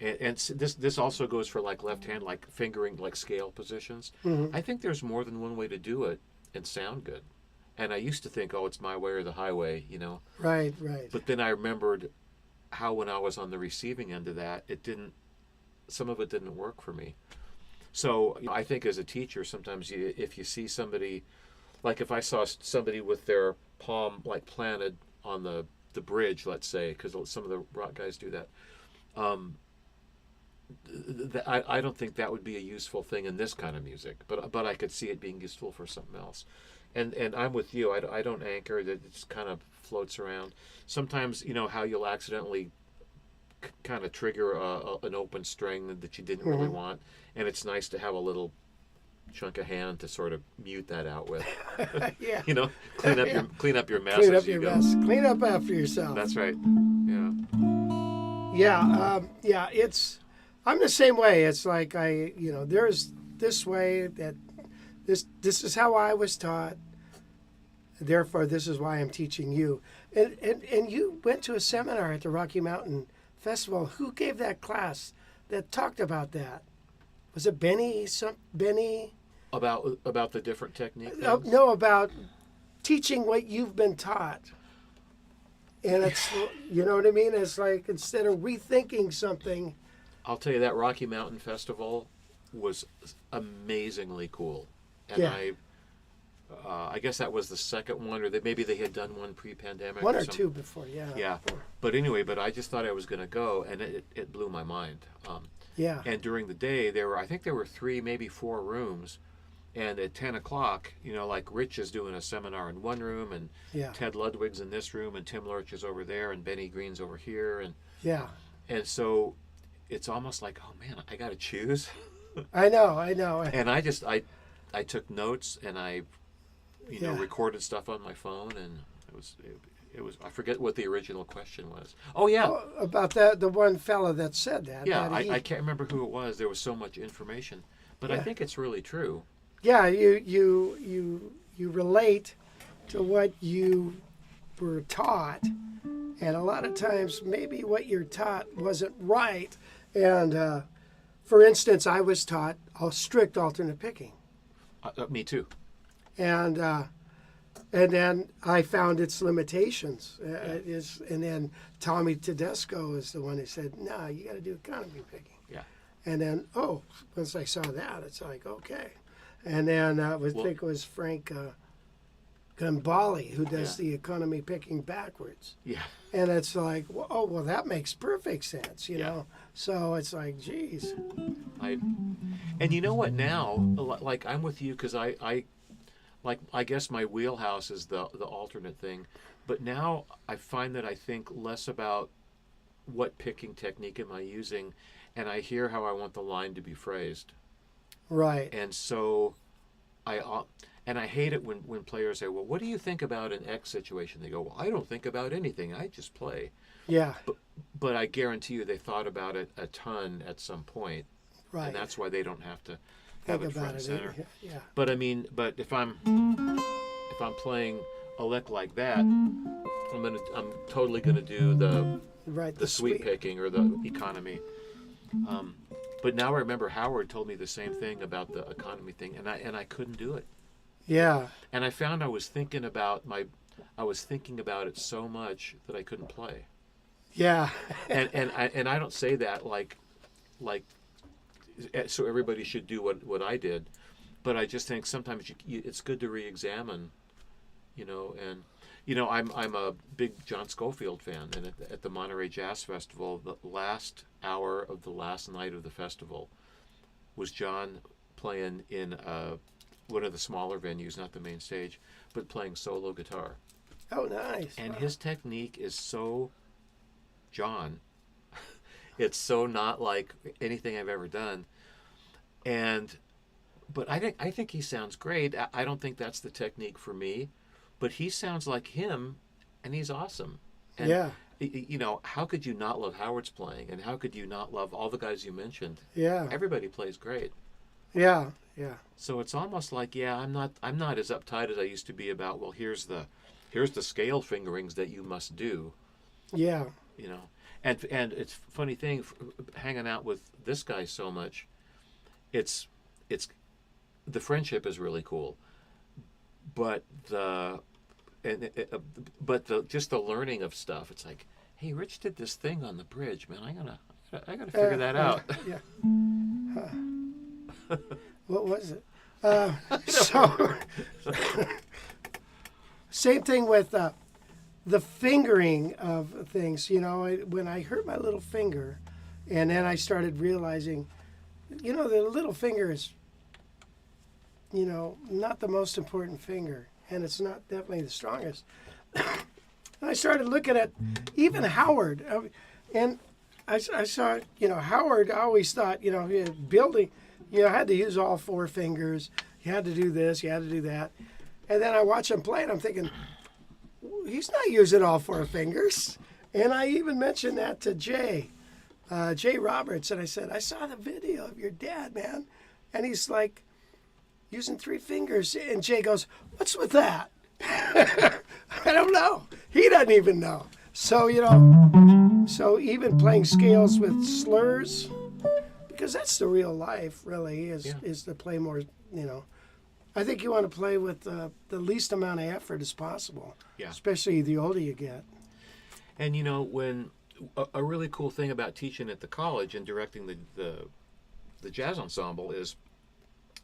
And this also goes for like left hand, like fingering, like scale positions. Mhm. I think there's more than one way to do it and sound good. And I used to think, oh, it's my way or the highway, you know. right. But then I remembered how when I was on the receiving end of that, some of it didn't work for me. So I think as a teacher, sometimes if you see somebody, like if I saw somebody with their palm like planted on the bridge, let's say, because some of the rock guys do that, I don't think that would be a useful thing in this kind of music. But I could see it being useful for something else. And I'm with you. I don't anchor. That it just kind of floats around. Sometimes, you know, how you'll accidentally kind of trigger an open string that you didn't really want, and it's nice to have a little chunk of hand to sort of mute that out with. Yeah. You know, clean up your mess. Clean as up you your go. mess. Clean up after yourself. That's right. Yeah. Yeah, I'm the same way. It's like there's this way that this is how I was taught. Therefore, this is why I'm teaching you. And you went to a seminar at the Rocky Mountain Festival. Who gave that class that talked about that? Was it Benny? Benny? About the different technique. No, about teaching what you've been taught. And it's, you know what I mean? It's like instead of rethinking something. I'll tell you that Rocky Mountain Festival was amazingly cool, and Yeah. I guess that was the second one, or maybe they had done one pre-pandemic. One or something. two before, yeah. Yeah, but anyway, I just thought I was going to go, and it blew my mind. Yeah. And during the day, I think there were 3, maybe 4 rooms, and at 10 o'clock, you know, like Rich is doing a seminar in one room, and Yeah. Ted Ludwig's in this room, and Tim Lurch is over there, and Benny Green's over here, Yeah. and so it's almost like, oh man, I got to choose. I know. And I took notes, and I recorded stuff on my phone, and it was I forget what the original question was. Oh yeah. Oh, about the one fella that said that. Yeah, that I can't remember who it was. There was so much information, but I think it's really true. Yeah, you relate to what you were taught, and a lot of times maybe what you're taught wasn't right. And for instance, I was taught a strict alternate picking, Me too. and then I found its limitations. And then Tommy Tedesco is the one who said, "No, you got to do economy picking." Yeah. And then, once I saw that, it's like, okay. And then I think it was Frank Gambale who does the economy picking backwards. Yeah. And it's like, well, that makes perfect sense, you know? So it's like, geez. And you know what now? Like, I'm with you because I guess my wheelhouse is the alternate thing. But now I find that I think less about what picking technique am I using, and I hear how I want the line to be phrased. Right. And so I hate it when players say, well, what do you think about an X situation? They go, well, I don't think about anything. I just play. Yeah. But I guarantee you they thought about it a ton at some point. Right. And that's why they don't have to have it front and center. Yeah. But I mean, if I'm playing a lick like that, I'm totally gonna do the sweep picking or the economy. But now I remember Howard told me the same thing about the economy thing, and I couldn't do it. Yeah. And I found I was thinking about it so much that I couldn't play. Yeah. and I don't say that like so everybody should do what I did, but I just think sometimes it's good to re-examine, and I'm a big John Scofield fan, and at the Monterey Jazz Festival, the last hour of the last night of the festival was John playing in one of the smaller venues, not the main stage, but playing solo guitar. Oh, nice. And his technique is so John. It's so not like anything I've ever done. But I think he sounds great. I don't think that's the technique for me, but he sounds like him, and he's awesome. And, how could you not love Howard's playing, and how could you not love all the guys you mentioned? Yeah. Everybody plays great. Yeah. So it's almost like, I'm not as uptight as I used to be about, well, here's the scale fingerings that you must do. Yeah. And it's a funny thing, hanging out with this guy so much, it's the friendship is really cool, but just the learning of stuff. It's like, hey, Rich did this thing on the bridge, man. I gotta figure that out. Yeah. What was it? So same thing with the fingering of things. When I hurt my little finger, and then I started realizing, the little finger is, not the most important finger, and it's not definitely the strongest. I started looking at even Howard, and I saw, Howard, I always thought, building, had to use all four fingers. You had to do this, you had to do that. And then I watch him play, and I'm thinking, he's not using all four fingers. And I even mentioned that to Jay Roberts, and I said, I saw the video of your dad, man. And he's like, using three fingers. And Jay goes, what's with that? I don't know. He doesn't even know. So, so even playing scales with slurs, because that's the real life, really, is to play more, I think you want to play with the least amount of effort as possible, especially the older you get. And, when a really cool thing about teaching at the college and directing the jazz ensemble is,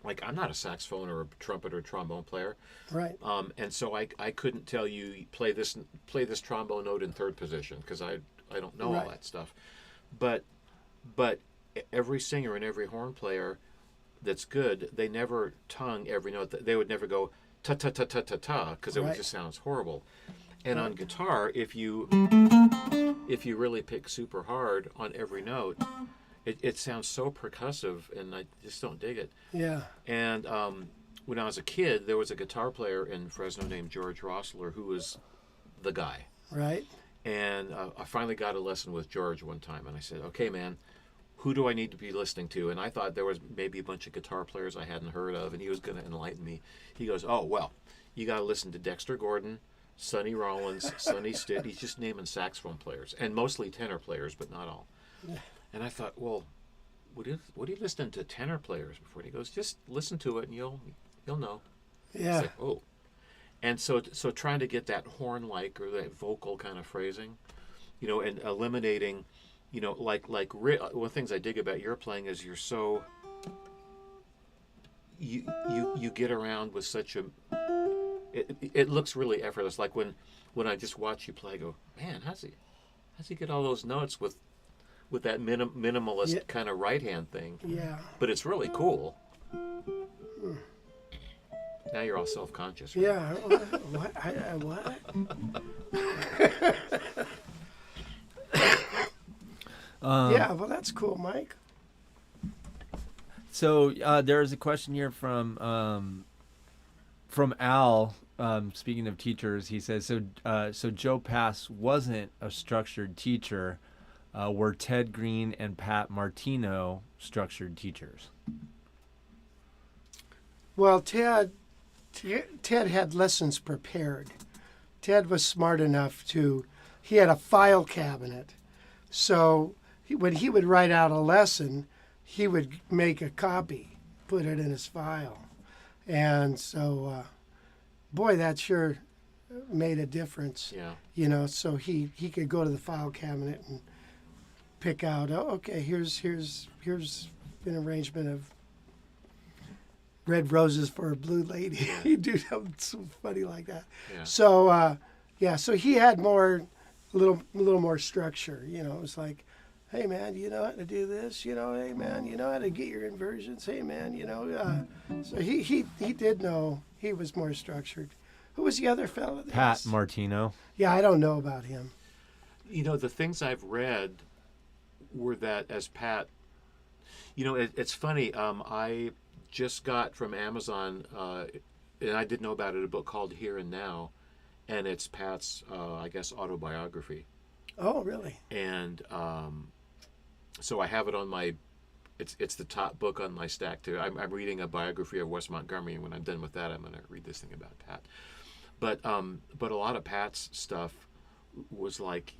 like, I'm not a saxophone or a trumpet or trombone player, right? And so I couldn't tell you play this trombone note in third position because I don't know all that stuff. But every singer and every horn player that's good, they never tongue every note. They would never go ta ta ta ta ta ta because it just sounds horrible. And on guitar, if you really pick super hard on every note, it sounds so percussive, and I just don't dig it. Yeah. And when I was a kid, there was a guitar player in Fresno named George Rossler who was the guy. Right. And I finally got a lesson with George one time, and I said, "Okay, man, who do I need to be listening to?" And I thought there was maybe a bunch of guitar players I hadn't heard of, and he was going to enlighten me. He goes, "Oh, well, you got to listen to Dexter Gordon, Sonny Rollins, Sonny Stitt." He's just naming saxophone players, and mostly tenor players, but not all. And I thought, well, what are you listening to tenor players before? And he goes, "Just listen to it, and you'll know." Yeah. It's like, oh. And so trying to get that horn-like or that vocal kind of phrasing, and eliminating, like one of the things I dig about your playing is you're so you get around with such a it looks really effortless. Like when I just watch you play, I go, man, how's he get all those notes with that minimalist kind of right hand thing? Yeah. But it's really cool. Now you're all self-conscious. Right? Yeah. What? What? Yeah. Well, that's cool, Mike. So there's a question here from Al. Speaking of teachers, he says, so Joe Pass wasn't a structured teacher. Were Ted Green and Pat Martino structured teachers? Well, Ted had lessons prepared. Ted was smart enough he had a file cabinet. So when he would write out a lesson, he would make a copy, put it in his file. And so, boy, that sure made a difference. Yeah. So he could go to the file cabinet and pick out, oh, okay, here's an arrangement of Red Roses for a Blue Lady. He'd do something funny like that. Yeah. So, so he had a little more structure. It was like, hey, man, you know how to do this? Hey, man, you know how to get your inversions? Hey, man, So he did know he was more structured. Who was the other fellow? Pat Martino. Yeah, I don't know about him. The things I've read were that as Pat, it's funny. I just got from Amazon, and I didn't know about it, a book called Here and Now, and it's Pat's, I guess, autobiography. Oh, really? And so I have it on my, it's the top book on my stack too. I'm reading a biography of Wes Montgomery, and when I'm done with that, I'm going to read this thing about Pat. But a lot of Pat's stuff was like,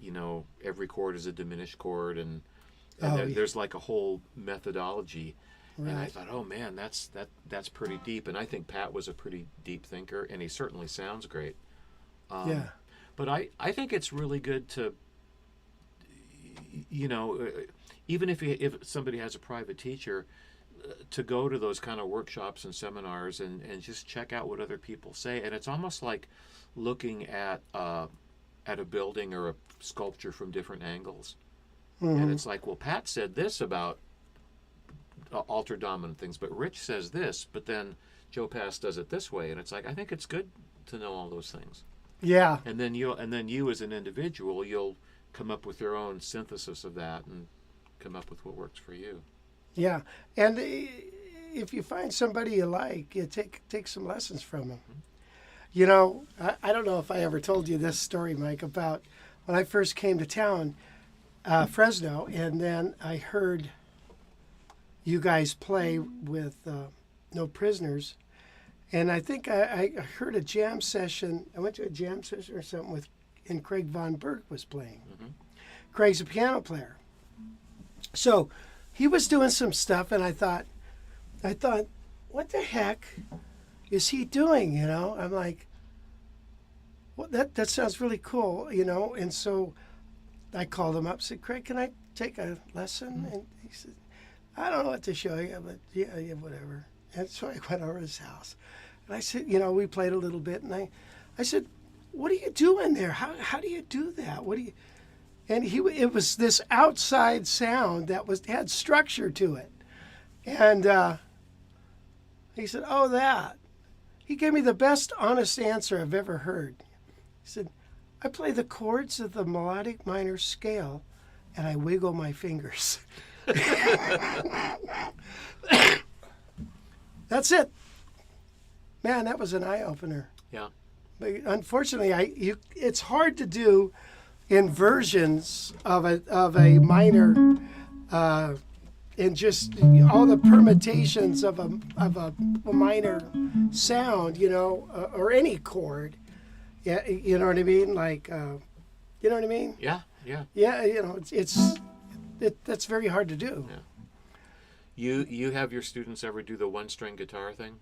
every chord is a diminished chord, and there's like a whole methodology. Right. And I thought, oh man, that's pretty deep. And I think Pat was a pretty deep thinker, and he certainly sounds great. Yeah. But I think it's really good to, even if somebody has a private teacher, to go to those kind of workshops and seminars and just check out what other people say. And it's almost like looking at a building or a sculpture from different angles. Mm-hmm. And it's like, well, Pat said this about altered dominant things, but Rich says this, but then Joe Pass does it this way. And it's like, I think it's good to know all those things. Yeah. And then you as an individual, you'll come up with your own synthesis of that and come up with what works for you. Yeah. And if you find somebody you like, you take some lessons from them. Mm-hmm. I don't know if I ever told you this story, Mike, about when I first came to town, Fresno, and then I heard you guys play with No Prisoners. And I think I heard a jam session. I went to a jam session or something and Craig Von Berg was playing. Mm-hmm. Craig's a piano player. So he was doing some stuff, and I thought, what the heck is he doing? I'm like, well, that sounds really cool, And so I called him up, said, Craig, can I take a lesson? Mm-hmm. And he said, I don't know what to show you, but yeah, whatever. And so I went over to his house. And I said, we played a little bit. And I said, what are you doing there? How do you do that? What do you... And it was this outside sound that had structure to it. And he said, oh, that. He gave me the best honest answer I've ever heard. He said, I play the chords of the melodic minor scale, and I wiggle my fingers. That's it. Man, that was an eye opener. Yeah. But unfortunately, it's hard to do inversions of a minor, and just all the permutations of a minor sound, or any chord. Yeah, you know what I mean? Like, you know what I mean? Yeah. Yeah. Yeah, that's very hard to do. Yeah. You have your students ever do the one-string guitar thing?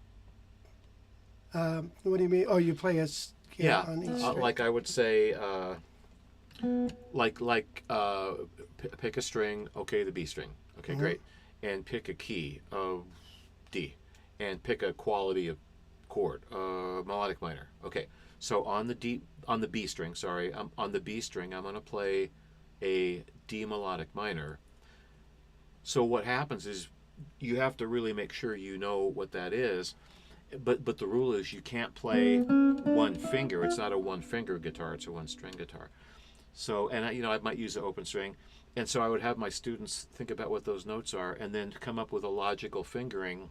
What do you mean? Oh, you play on each string. Like I would say, pick a string. Okay, the B string. Okay, great. And pick a key of D, and pick a quality of chord, melodic minor. Okay, so on the B string. Sorry, on the B string, I'm going to play a D melodic minor. So what happens is you have to really make sure you know what that is. But the rule is you can't play one finger. It's not a one-finger guitar. It's a one-string guitar. So, and I might use an open string. And so I would have my students think about what those notes are and then come up with a logical fingering.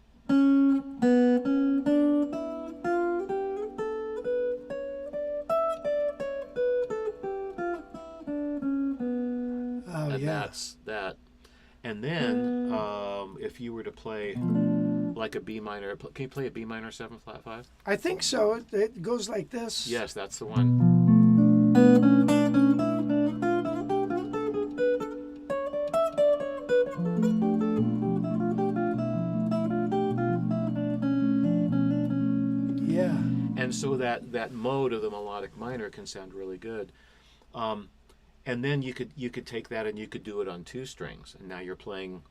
Oh, And yeah. that's that. And then if you were to play like a B minor, can you play a B minor 7 flat 5? I think so. It goes like this. Yes, that's the one. Yeah. And so that mode of the melodic minor can sound really good. And then you could take that and you could do it on 2 strings, and now you're playing.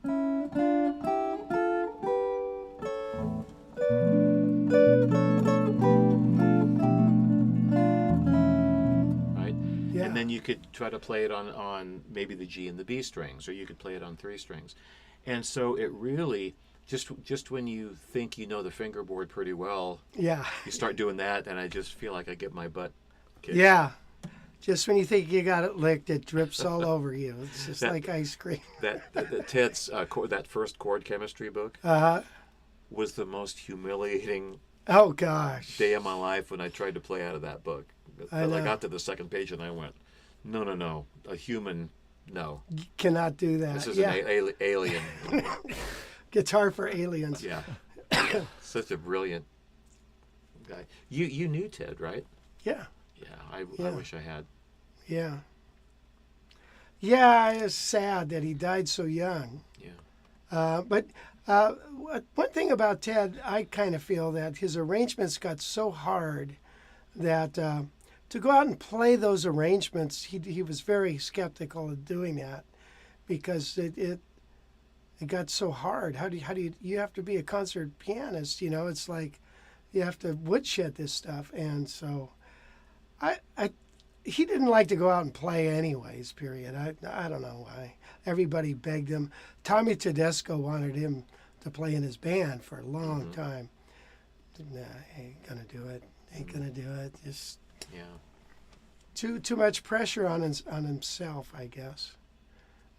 Right? Yeah. And then you could try to play it on maybe the G and the B strings, or you could play it on 3 strings. And so it really, just when you think you know the fingerboard pretty well, Yeah. you start doing that, and I just feel like I get my butt kicked. Yeah. Just when you think you got it licked, it drips all over you. It's just That- like ice cream. That Ted's that first chord chemistry book was the most humiliating Oh, gosh. day of my life when I tried to play out of that book. I know. I got to the second page and I went, no, a human, no. You cannot do that. This is yeah. an alien. Guitar for aliens. Yeah. Such a brilliant guy. You knew Ted, right? Yeah. Yeah, I Yeah. wish I had. Yeah. Yeah, it's sad that he died so young. Yeah. But one thing about Ted, I kind of feel that his arrangements got so hard that to go out and play those arrangements, he was very skeptical of doing that because it got so hard. How do you have to be a concert pianist? It's like you have to woodshed this stuff, and so he didn't like to go out and play anyways, period. I don't know why. Everybody begged him. Tommy Tedesco wanted him to play in his band for a long time. Nah, ain't gonna do it. Ain't gonna do it. Just Yeah. too much pressure on himself, I guess.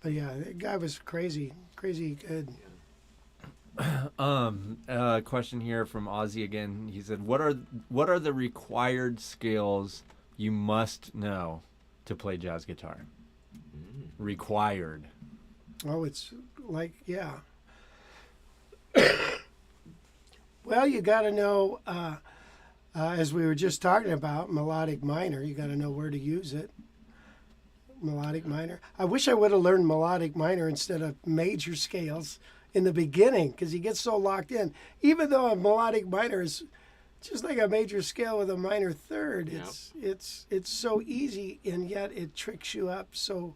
But yeah, the guy was crazy good. Question here from Ozzy again. He said, "What are the required skills you must know to play jazz guitar?" Required. Oh, it's like, yeah. Well, you got to know, as we were just talking about, melodic minor. You got to know where to use it. Melodic minor. I wish I would have learned melodic minor instead of major scales in the beginning, because you get so locked in. Even though a melodic minor is just like a major scale with a minor third, it's so easy, and yet it tricks you up so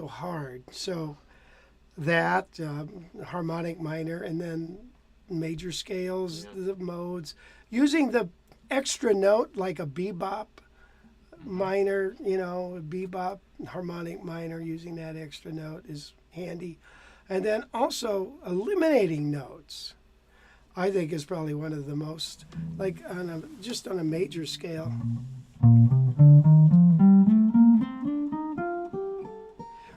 hard. So that harmonic minor, and then major scales, the modes, using the extra note like a bebop minor, a bebop harmonic minor, using that extra note is handy. And then also eliminating notes, I think, is probably one of the most, like just on a major scale.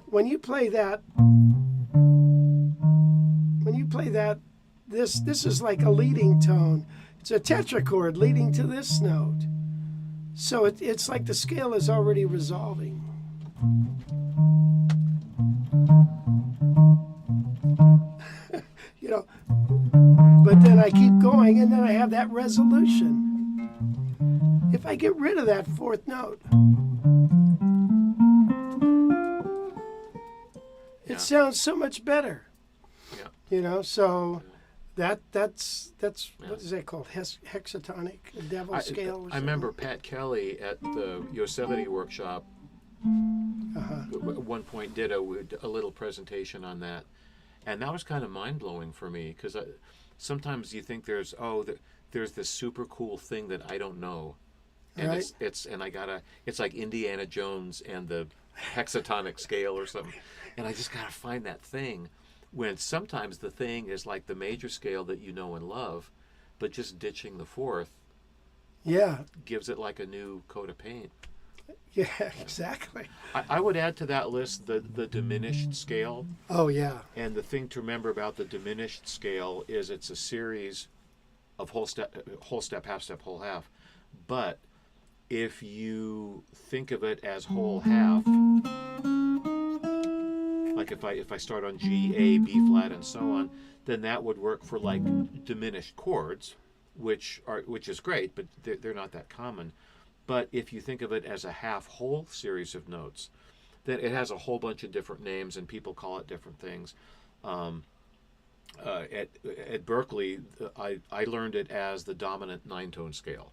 When you play that, play that, this is like a leading tone. It's a tetrachord leading to this note. So it's like the scale is already resolving. You know, but then I keep going, and then I have that resolution. If I get rid of that fourth note, it sounds so much better. Yeah. You know, so that's what is that called? Hexatonic, devil scale. Or I remember Pat Kelly at the Yosemite workshop at one point did a little presentation on that, and that was kind of mind blowing for me, because sometimes you think there's this super cool thing that I don't know, and Right. it's like Indiana Jones and the hexatonic scale or something, and I just gotta find that thing. When sometimes the thing is like the major scale that you know and love, but just ditching the fourth Yeah, gives it like a new coat of paint. yeah, exactly. I would add to that list the diminished scale. Oh yeah, And the thing to remember about the diminished scale is it's a series of whole step, half step, whole half. But if you think of it as whole half, like if I start on G, A, B flat, and so on, then that would work for like diminished chords, which is great, but they're not that common. But if you think of it as a half whole series of notes, then it has a whole bunch of different names, and people call it different things. At Berkeley, I learned it as the dominant 9-tone scale,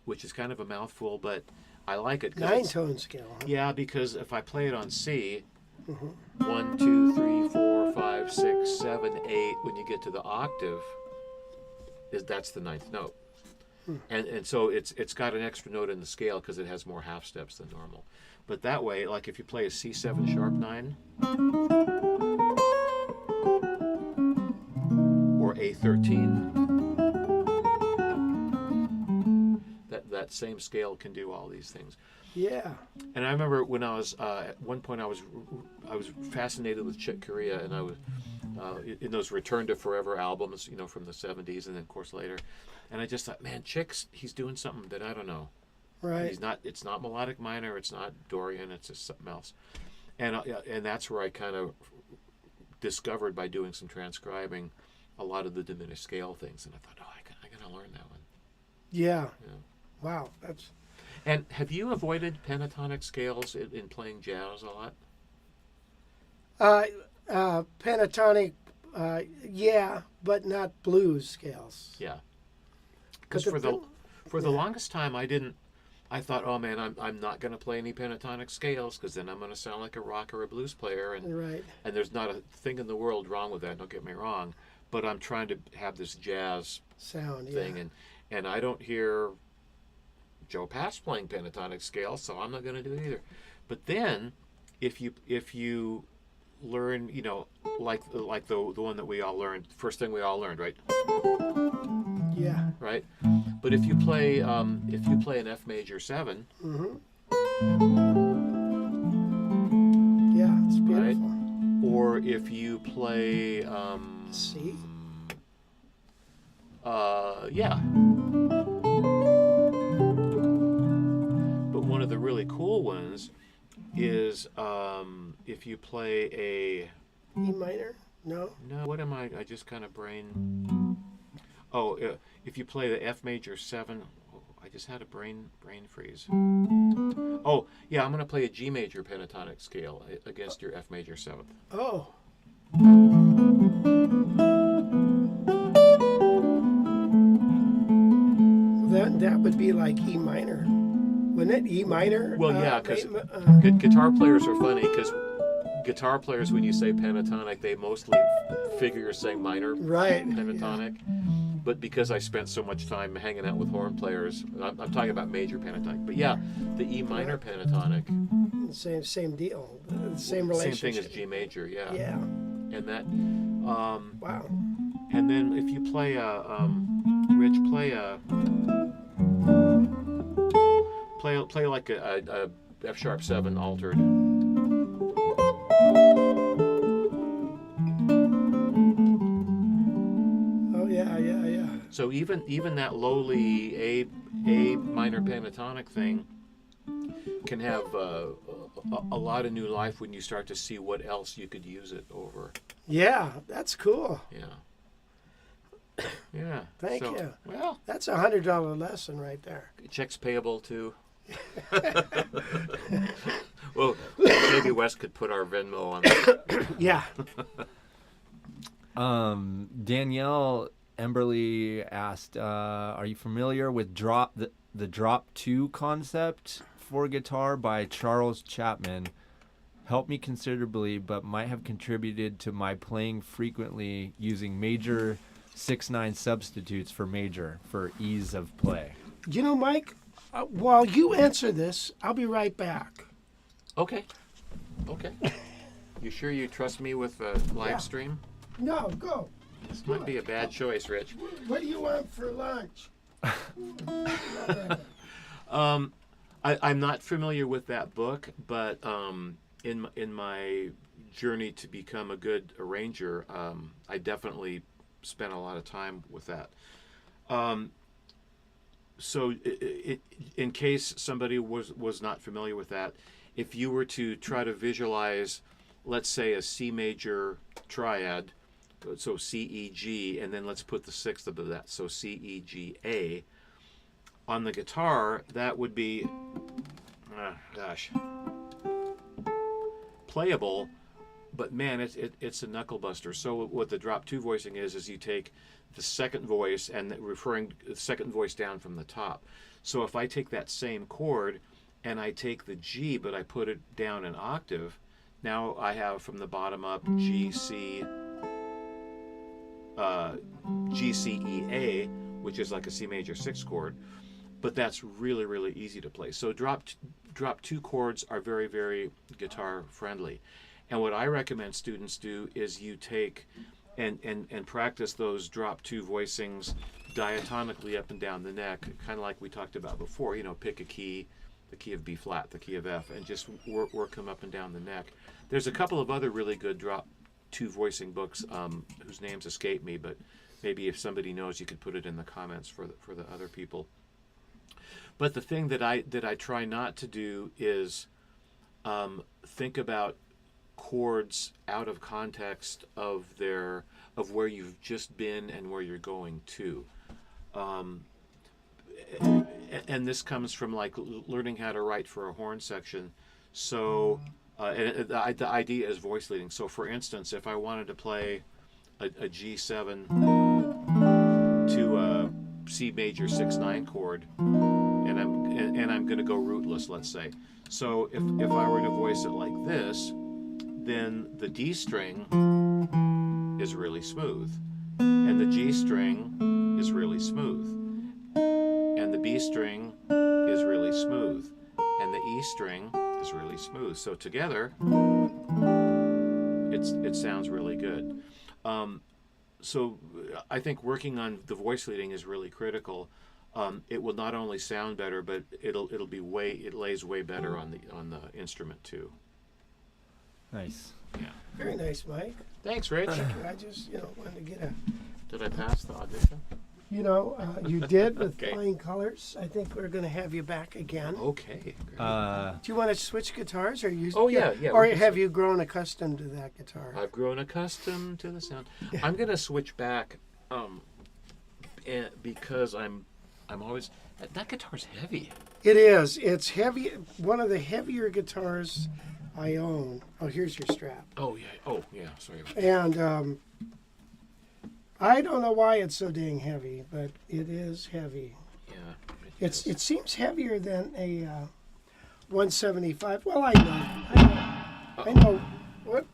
which is kind of a mouthful, but I like it. 9-tone scale. Huh? Yeah, because if I play it on C, 1, 2, 3, 4, 5, 6, 7, 8, when you get to the octave, that's the 9th note. And so it's got an extra note in the scale because it has more half steps than normal. But that way, like if you play a C7 sharp 9 or A13, that same scale can do all these things. Yeah. And I remember when I was at one point I was fascinated with Chick Corea, and I was in those Return to Forever albums, from the 70s, and then of course later, and I just thought, man, he's doing something that I don't know. Right. It's not melodic minor, it's not Dorian, it's just something else. And that's where I kind of discovered, by doing some transcribing, a lot of the diminished scale things, and I thought, I gotta learn that one. Yeah. Yeah. Wow. That's. And have you avoided pentatonic scales in playing jazz a lot? Pentatonic, yeah, but not blues scales. Yeah. Because But for the longest time, I thought, oh man, I'm not going to play any pentatonic scales, because then I'm going to sound like a rock or a blues player, and Right. and there's not a thing in the world wrong with that. Don't get me wrong, but I'm trying to have this jazz Sound, thing, yeah. and I don't hear Joe Pass playing pentatonic scales, so I'm not going to do it either. But then, if you learn, like the one that we all learned, first thing we all learned, right? Yeah. Right. But if you play an F major 7, Yeah, it's right? beautiful. Or if you play See? yeah. But one of the really cool ones is if you play E minor? No? what am I just kind of brain. Oh, if you play the F major 7, I just had a brain freeze. Oh, yeah, I'm going to play a G major pentatonic scale against your F major 7th. Oh. That would be like E minor. Wouldn't it? E minor? Well, yeah, because guitar players are funny, because guitar players, when you say pentatonic, they mostly figure you're saying minor Right. pentatonic. But because I spent so much time hanging out with horn players, I'm talking about major pentatonic. But yeah, the E minor pentatonic, Same deal. Same relationship. same thing as G major, yeah. Yeah. And that, Wow. and then if you play Rich, play like a F sharp 7 altered. So even that lowly A minor pentatonic thing can have a lot of new life when you start to see what else you could use it over. Yeah, that's cool. Yeah. Yeah. Thank you. Well, That's $100 lesson right there. checks payable too. Well, maybe Wes could put our Venmo on that. Yeah. Danielle Emberly asked, "Are you familiar with the drop 2 concept for guitar by Charles Chapman? Helped me considerably, but might have contributed to my playing frequently using major 6/9 substitutes for major for ease of play." You know, Mike, while you answer this, I'll be right back. Okay. You sure you trust me with the live Yeah. stream? No, go. This might be a bad choice, Rich. What do you want for lunch? I'm not familiar with that book, but in my journey to become a good arranger, I definitely spent a lot of time with that. So in case somebody was not familiar with that, if you were to try to visualize, let's say, a C major triad, so C, E, G, and then let's put the sixth of that, so C, E, G, A. On the guitar, that would be, playable, but man, it's a knuckle buster. So what the drop 2 voicing is you take the second voice and referring the second voice down from the top. So if I take that same chord and I take the G, but I put it down an octave, now I have from the bottom up G, C, E, A, which is like a C major 6 chord, but that's really, really easy to play. So drop 2 chords are very, very guitar friendly. And what I recommend students do is you take and practice those drop 2 voicings diatonically up and down the neck, kind of like we talked about before. Pick a key, the key of B flat, the key of F, and just work them up and down the neck. There's a couple of other really good drop 2 voicing books whose names escape me, but maybe if somebody knows, you could put it in the comments for the other people. But the thing that I try not to do is think about chords out of context of where you've just been and where you're going to. And this comes from like learning how to write for a horn section. So and the idea is voice leading. So for instance, if I wanted to play a G7 to a C major 6/9 chord, and I'm going to go rootless, let's say. So if I were to voice it like this, then the D string is really smooth, and the G string is really smooth, and the B string is really smooth, and the E string is really smooth. So together, it sounds really good. So I think working on the voice leading is really critical. It will not only sound better, but it lays way better on the instrument too. Nice. Yeah. Very nice, Mike. Thanks, Rich. I just, wanted to get a, Did I pass the audition? you did with Okay. Flying Colors. I think we're going to have you back again. Okay. Great. Do you want to switch guitars, or you? Oh, yeah. Or we can have you grown accustomed to that guitar? I've grown accustomed to the sound. I'm gonna switch back, because I'm always that guitar's heavy. It is. It's heavy. One of the heavier guitars I own. Oh, here's your strap. Oh yeah. Sorry about that. And I don't know why it's so dang heavy, but it is heavy. Yeah. It seems heavier than a 175. Well, I know. What?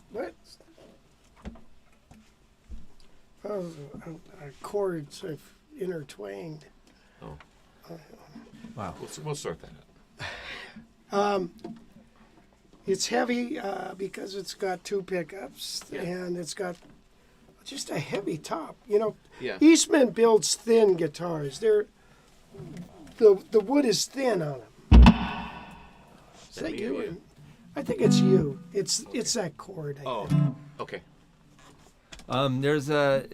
Oh, our chords have intertwined. Oh. Wow. We'll sort that out. It's heavy because it's got 2 pickups, Yeah. and it's got just a heavy top. Yeah. Eastman builds thin guitars. The wood is thin on them. Is that me or you? you? I think it's you. It's that chord. I think. Okay. There's a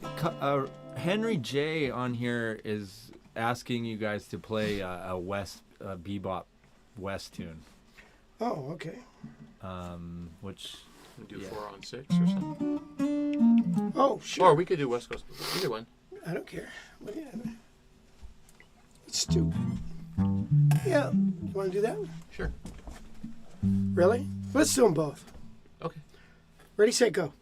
Henry J on here is asking you guys to play a West bebop West tune, Oh, okay. which We do Yeah. 4 on 6 or something. Oh, Or sure. we could do West Coast. Either one. I don't care. What do you- Let's do. Yeah. You want to do that? Sure. Really? Let's do them both. Okay. Ready, set, go.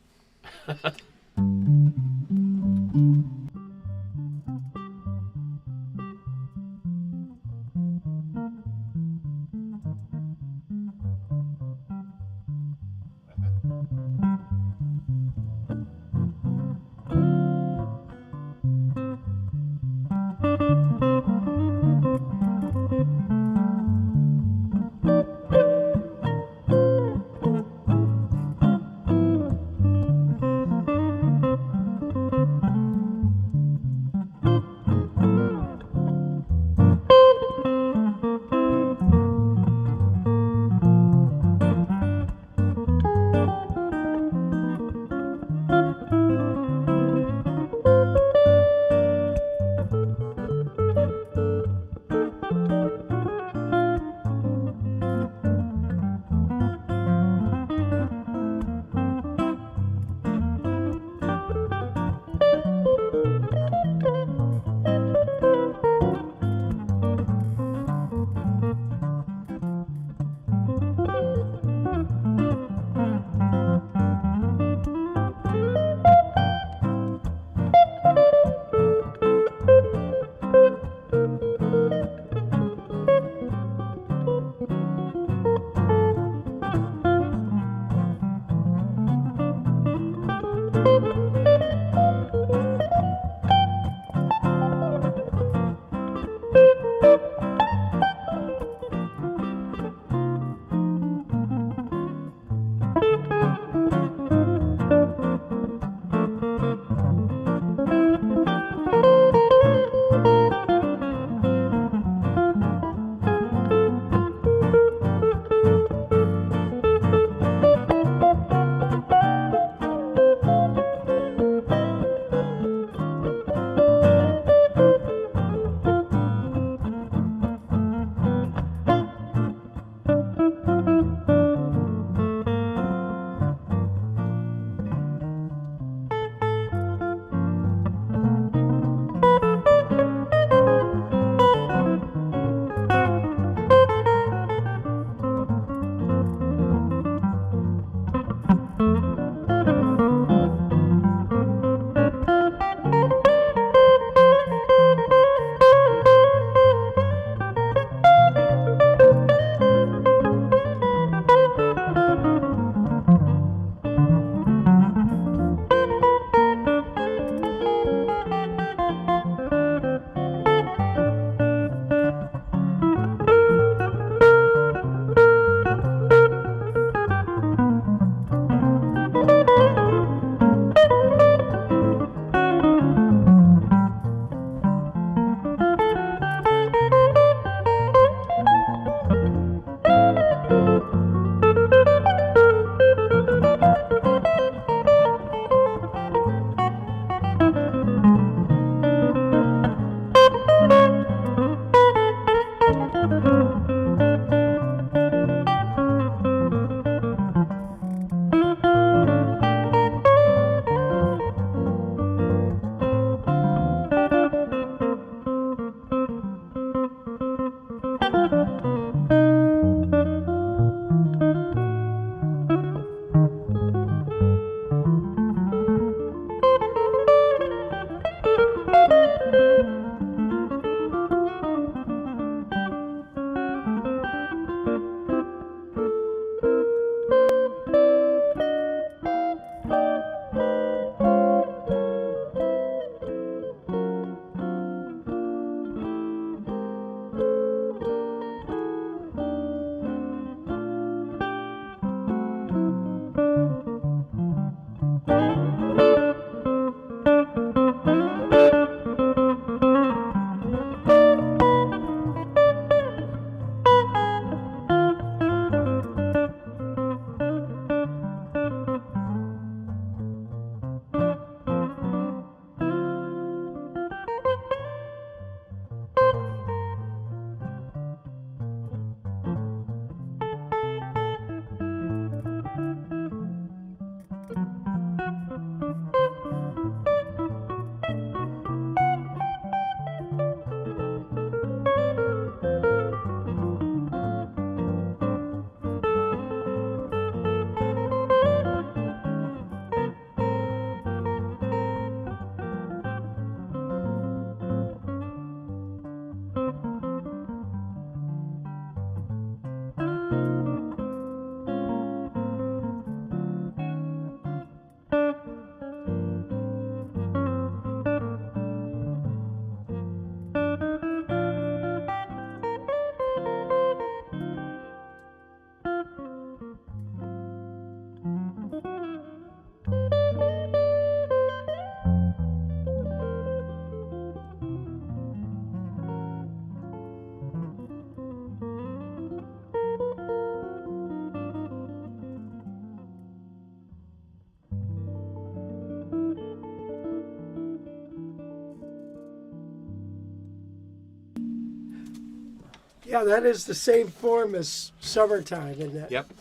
Yeah, that is the same form as Summertime, isn't it? Yep.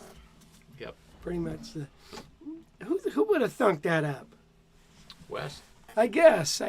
Yep. Pretty much. Who would have thunk that up? Wes. I guess.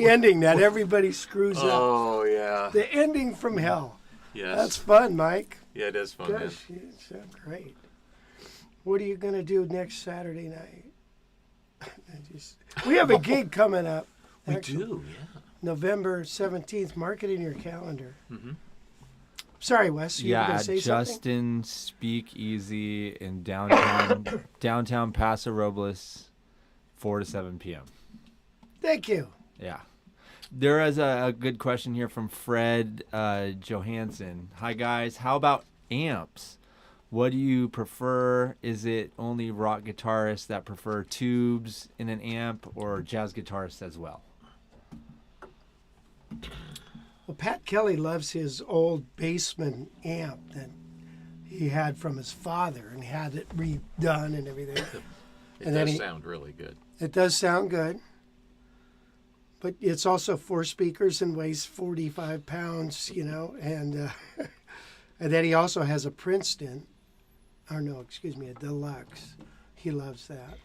the ending that everybody screws up. Oh yeah. The ending from hell. Yes. That's fun, Mike. Yeah, it is fun. Man. Gosh, you sound great. What are you going to do next Saturday night? We have a gig coming up. We actually, do, yeah. November 17th. Mark it in your calendar. Mm-hmm. Sorry, Wes. You were Yeah, going to at say something? Justin Speakeasy in downtown Paso Robles, 4 to 7 p.m. Thank you. Yeah. There is a good question here from Fred Johansson. Hi, guys. How about amps? What do you prefer? Is it only rock guitarists that prefer tubes in an amp, or jazz guitarists as well? Well, Pat Kelly loves his old Bassman amp that he had from his father and had it redone and everything. It And then does sound really good. It does sound good. But it's also 4 speakers and weighs 45 pounds, and and then he also has a Princeton, or no, excuse me, a Deluxe. He loves that.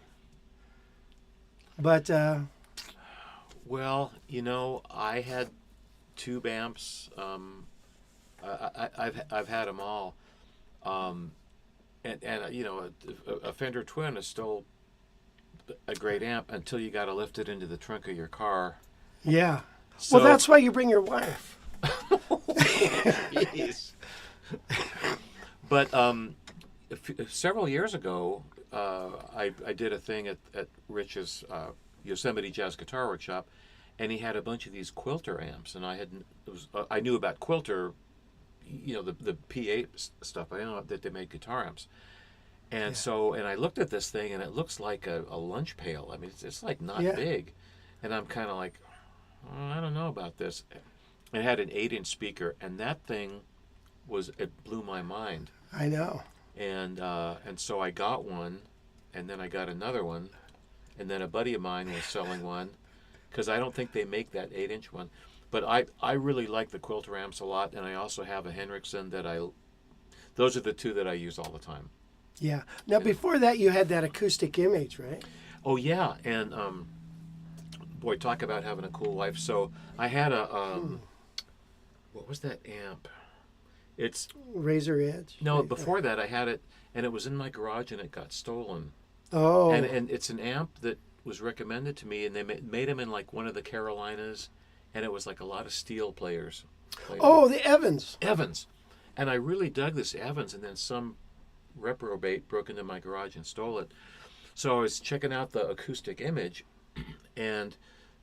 But Well, I had tube amps. I've had them all, and a Fender Twin is still a great amp until you got to lift it into the trunk of your car. yeah, So, well, that's why you bring your wife. Jeez. But several years ago, I did a thing at Rich's Yosemite Jazz Guitar Workshop, and he had a bunch of these Quilter amps, and I knew about Quilter, the P8 stuff. I didn't know that they made guitar amps. And and I looked at this thing, and it looks like a lunch pail. I mean, it's like not big. And I'm kind of like, I don't know about this. It had an 8-inch speaker, and that thing it blew my mind. I know. And so I got one, and then I got another one, and then a buddy of mine was selling one, because I don't think they make that 8-inch one. But I really like the Quilter amps a lot, and I also have a Henriksen those are the two that I use all the time. Yeah. Now, before that, you had that acoustic image, right? Oh yeah, and boy, talk about having a cool life. So I had a what was that amp? It's Razor Edge. no. Before that, I had it, and it was in my garage, and it got stolen. Oh. And it's an amp that was recommended to me, and they made them in like one of the Carolinas, and it was like a lot of steel players. Oh, the Evans. Evans, and I really dug this Evans, and then some reprobate broke into my garage and stole it. So I was checking out the acoustic image, and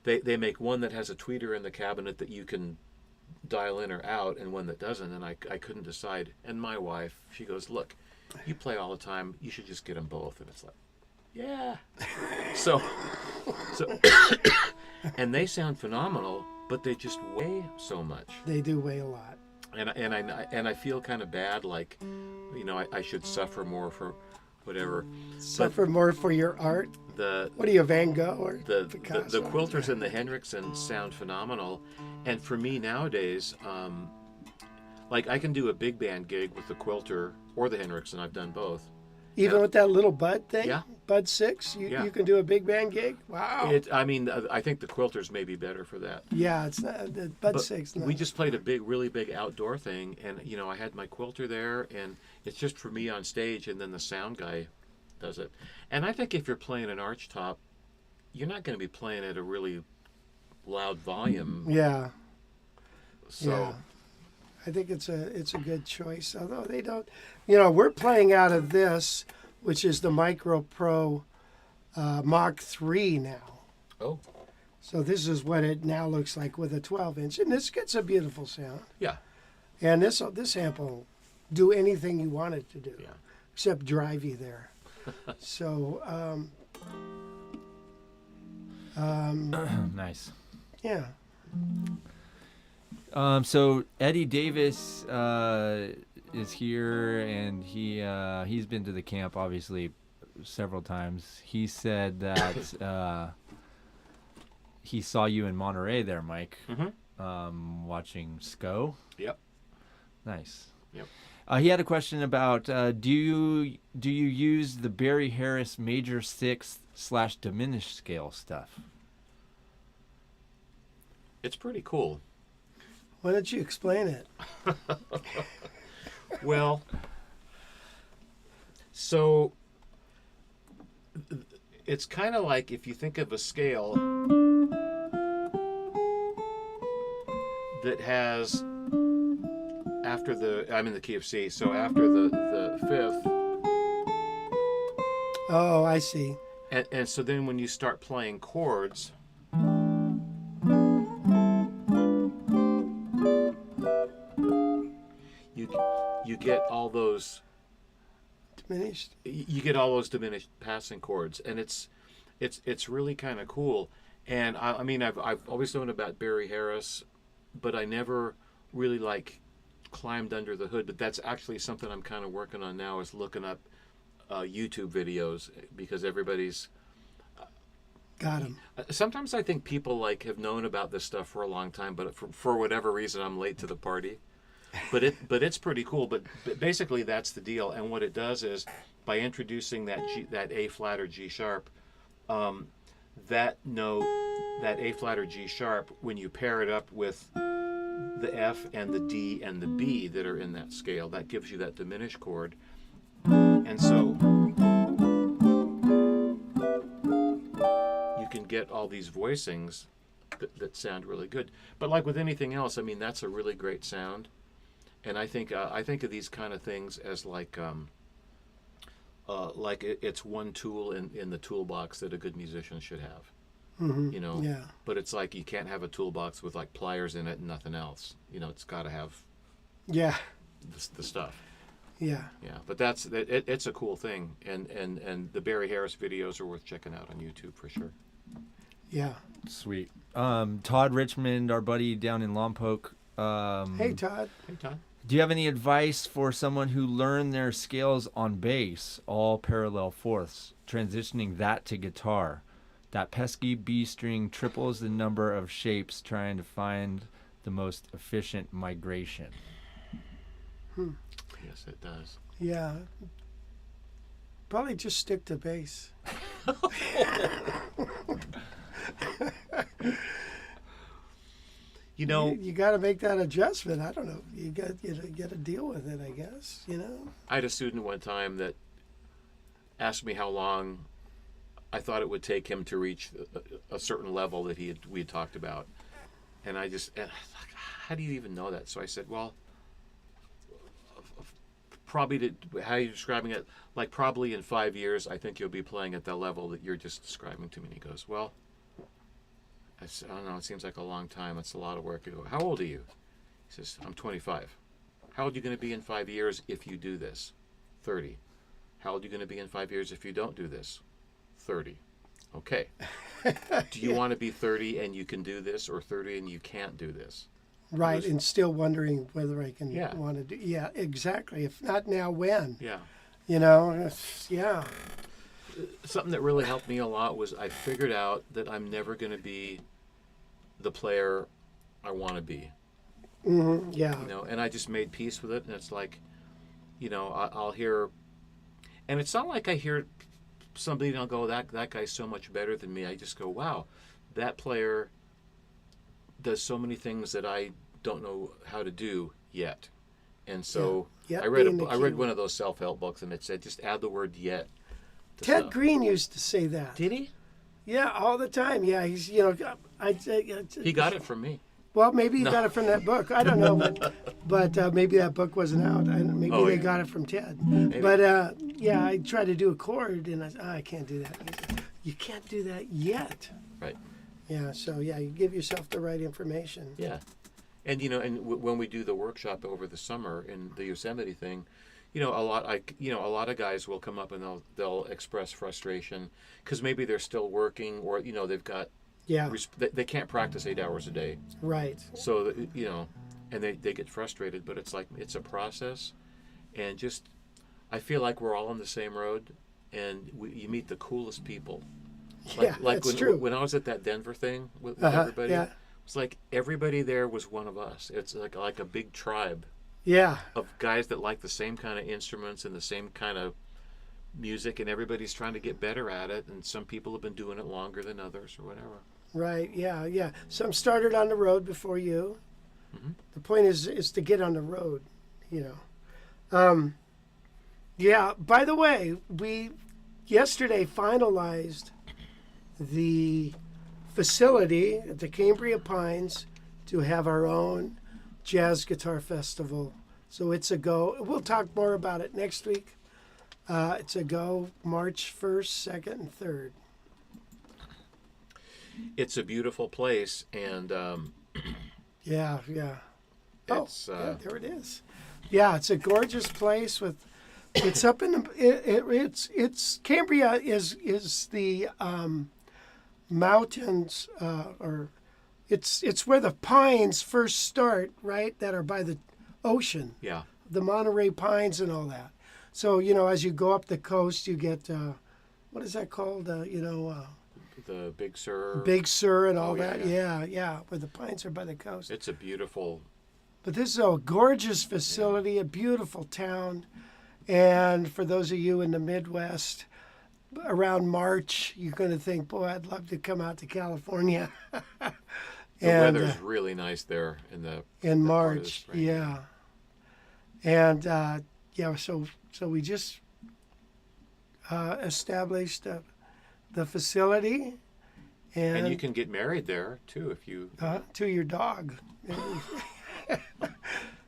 they make one that has a tweeter in the cabinet that you can dial in or out, and one that doesn't, and I couldn't decide. And my wife, she goes, look, you play all the time, you should just get them both. And it's like, yeah. So and they sound phenomenal, but they just weigh so much. They do weigh a lot. And I feel kind of bad, like, I should suffer more for whatever. Suffer more for your art. What are you, Van Gogh or Picasso? The Quilters and the Henriksen sound phenomenal, and for me nowadays, like I can do a big band gig with the Quilter or the Henriksen. I've done both. Even with that little Bud thing? Yeah. Bud 6? You can do a big band gig? Wow. I think the Quilters may be better for that. Yeah, it's not, the Bud But 6. No. we just played a really big outdoor thing, and I had my Quilter there, and it's just for me on stage, and then the sound guy does it. And I think if you're playing an Archtop, you're not going to be playing at a really loud volume. Yeah. So Yeah. I think it's a good choice. Although they don't, we're playing out of this, which is the Micro Pro Mach 3 now. Oh. So this is what it now looks like with a 12-inch, and this gets a beautiful sound. Yeah. And this amp will do anything you want it to do, Yeah. except drive you there. So, Nice. yeah. So Eddie Davis is here, and he's been to the camp obviously several times. He said that he saw you in Monterey there, Mike, watching SCO. Yep. Nice. Yep. He had a question about do you use the Barry Harris major 6/diminished scale stuff? It's pretty cool. Why don't you explain it? Well, so it's kind of like if you think of a scale that has after the I'm in the key of C, so after the fifth, Oh, I see. and so then when you start playing chords, you get all those Diminished. you get all those diminished passing chords, and it's really kind of cool. And I mean I've always known about Barry Harris, but I never really like climbed under the hood. But that's actually something I'm kind of working on now, is looking up YouTube videos, because everybody's Got him. sometimes I think people like have known about this stuff for a long time, but for whatever reason I'm late to the party. But it's pretty cool. But basically that's the deal. And what it does is, by introducing that A flat or G sharp, that note, that A flat or G sharp, when you pair it up with the F and the D and the B that are in that scale, that gives you that diminished chord. And so you can get all these voicings that sound really good. But like with anything else, I mean, that's a really great sound. And I think of these kind of things as like it's one tool in the toolbox that a good musician should have. Mm-hmm. You know. Yeah. But it's like you can't have a toolbox with like pliers in it and nothing else. You know, it's got to have Yeah. the stuff. Yeah. Yeah. But it's a cool thing, and the Barry Harris videos are worth checking out on YouTube for sure. Yeah. Sweet. Todd Richmond, our buddy down in Lompoc. Hey, Todd. Hey, Todd. Do you have any advice for someone who learned their scales on bass, all parallel fourths, transitioning that to guitar? That pesky B string triples the number of shapes, trying to find the most efficient migration. Yes, it does. Yeah. Probably just stick to bass. You know, You got to make that adjustment. I don't know. You got to deal with it, I guess. You know. I had a student one time that asked me how long I thought it would take him to reach a certain level that we had talked about, and I just, how do you even know that? So I said, well, probably how are you describing it? Like probably in 5 years, I think you'll be playing at the level that you're just describing to me. And he goes, well, I said, I don't know, it seems like a long time. It's a lot of work. I go, how old are you? He says, I'm 25. How old are you going to be in 5 years if you do this? 30. How old are you going to be in 5 years if you don't do this? 30. Okay. Do you want to be 30 and you can do this, or 30 and you can't do this? Right, and still wondering whether I can Yeah. want to do. Yeah, exactly. If not now, when? Yeah. You know. Yeah. Something that really helped me a lot was I figured out that I'm never going to be the player I want to be. Mm-hmm. Yeah. You know, and I just made peace with it. And it's like, you know, I'll hear, and it's not like I hear somebody and I'll go, that guy's so much better than me. I just go, wow, that player does so many things that I don't know how to do yet. And so Yeah. I read being the I read key. one of those self-help books, and it said just add the word yet to Ted stuff. Green used to say that. Did he? Yeah, all the time. Yeah, he's I'd say He got it from me. Well, maybe he No. got it from that book. I don't know, but maybe that book wasn't out. And maybe Oh, they yeah. got it from Ted. Maybe. But yeah, I tried to do a chord, and I can't do that. He said, you can't do that yet. Right. Yeah. So yeah, you give yourself the right information. Yeah. And you know, and when we do the workshop over the summer in the Yosemite thing, you know, a lot of guys will come up and they'll express frustration because maybe they're still working, or you know, they've got Yeah. they can't practice 8 hours a day. Right. So you know, and they get frustrated, but it's like it's a process, and just I feel like we're all on the same road, and you meet the coolest people. Yeah, Like that's true. when I was at that Denver thing with Uh-huh, everybody, yeah. it's like everybody there was one of us. It's like a big tribe Yeah. of guys that like the same kind of instruments and the same kind of music, and everybody's trying to get better at it, and some people have been doing it longer than others or whatever. Right. Yeah. Yeah. Some started on the road before you. Mhm. The point is to get on the road. You know. Yeah. By the way, we yesterday finalized the facility at the Cambria Pines to have our own jazz guitar festival. So it's a go. We'll talk more about it next week. It's a go March 1st, 2nd, and 3rd. It's a beautiful place, and Yeah, yeah. it's Yeah, there it is. Yeah, it's a gorgeous place with. It's up in the. It's Cambria is the mountains or it's where the pines first start, right? That are by the ocean, yeah, the Monterey pines and all that. So as you go up the coast, you get what is that called? the Big Sur. Big Sur and all Oh, yeah, that. Yeah, where the pines are by the coast. It's a beautiful. But this is a gorgeous facility, a beautiful town. And for those of you in the Midwest, around March, you're going to think, boy, I'd love to come out to California. The And, weather's really nice there in the in that part of the March, spring. yeah. And, so we just established the facility. And you can get married there too if you. To your dog.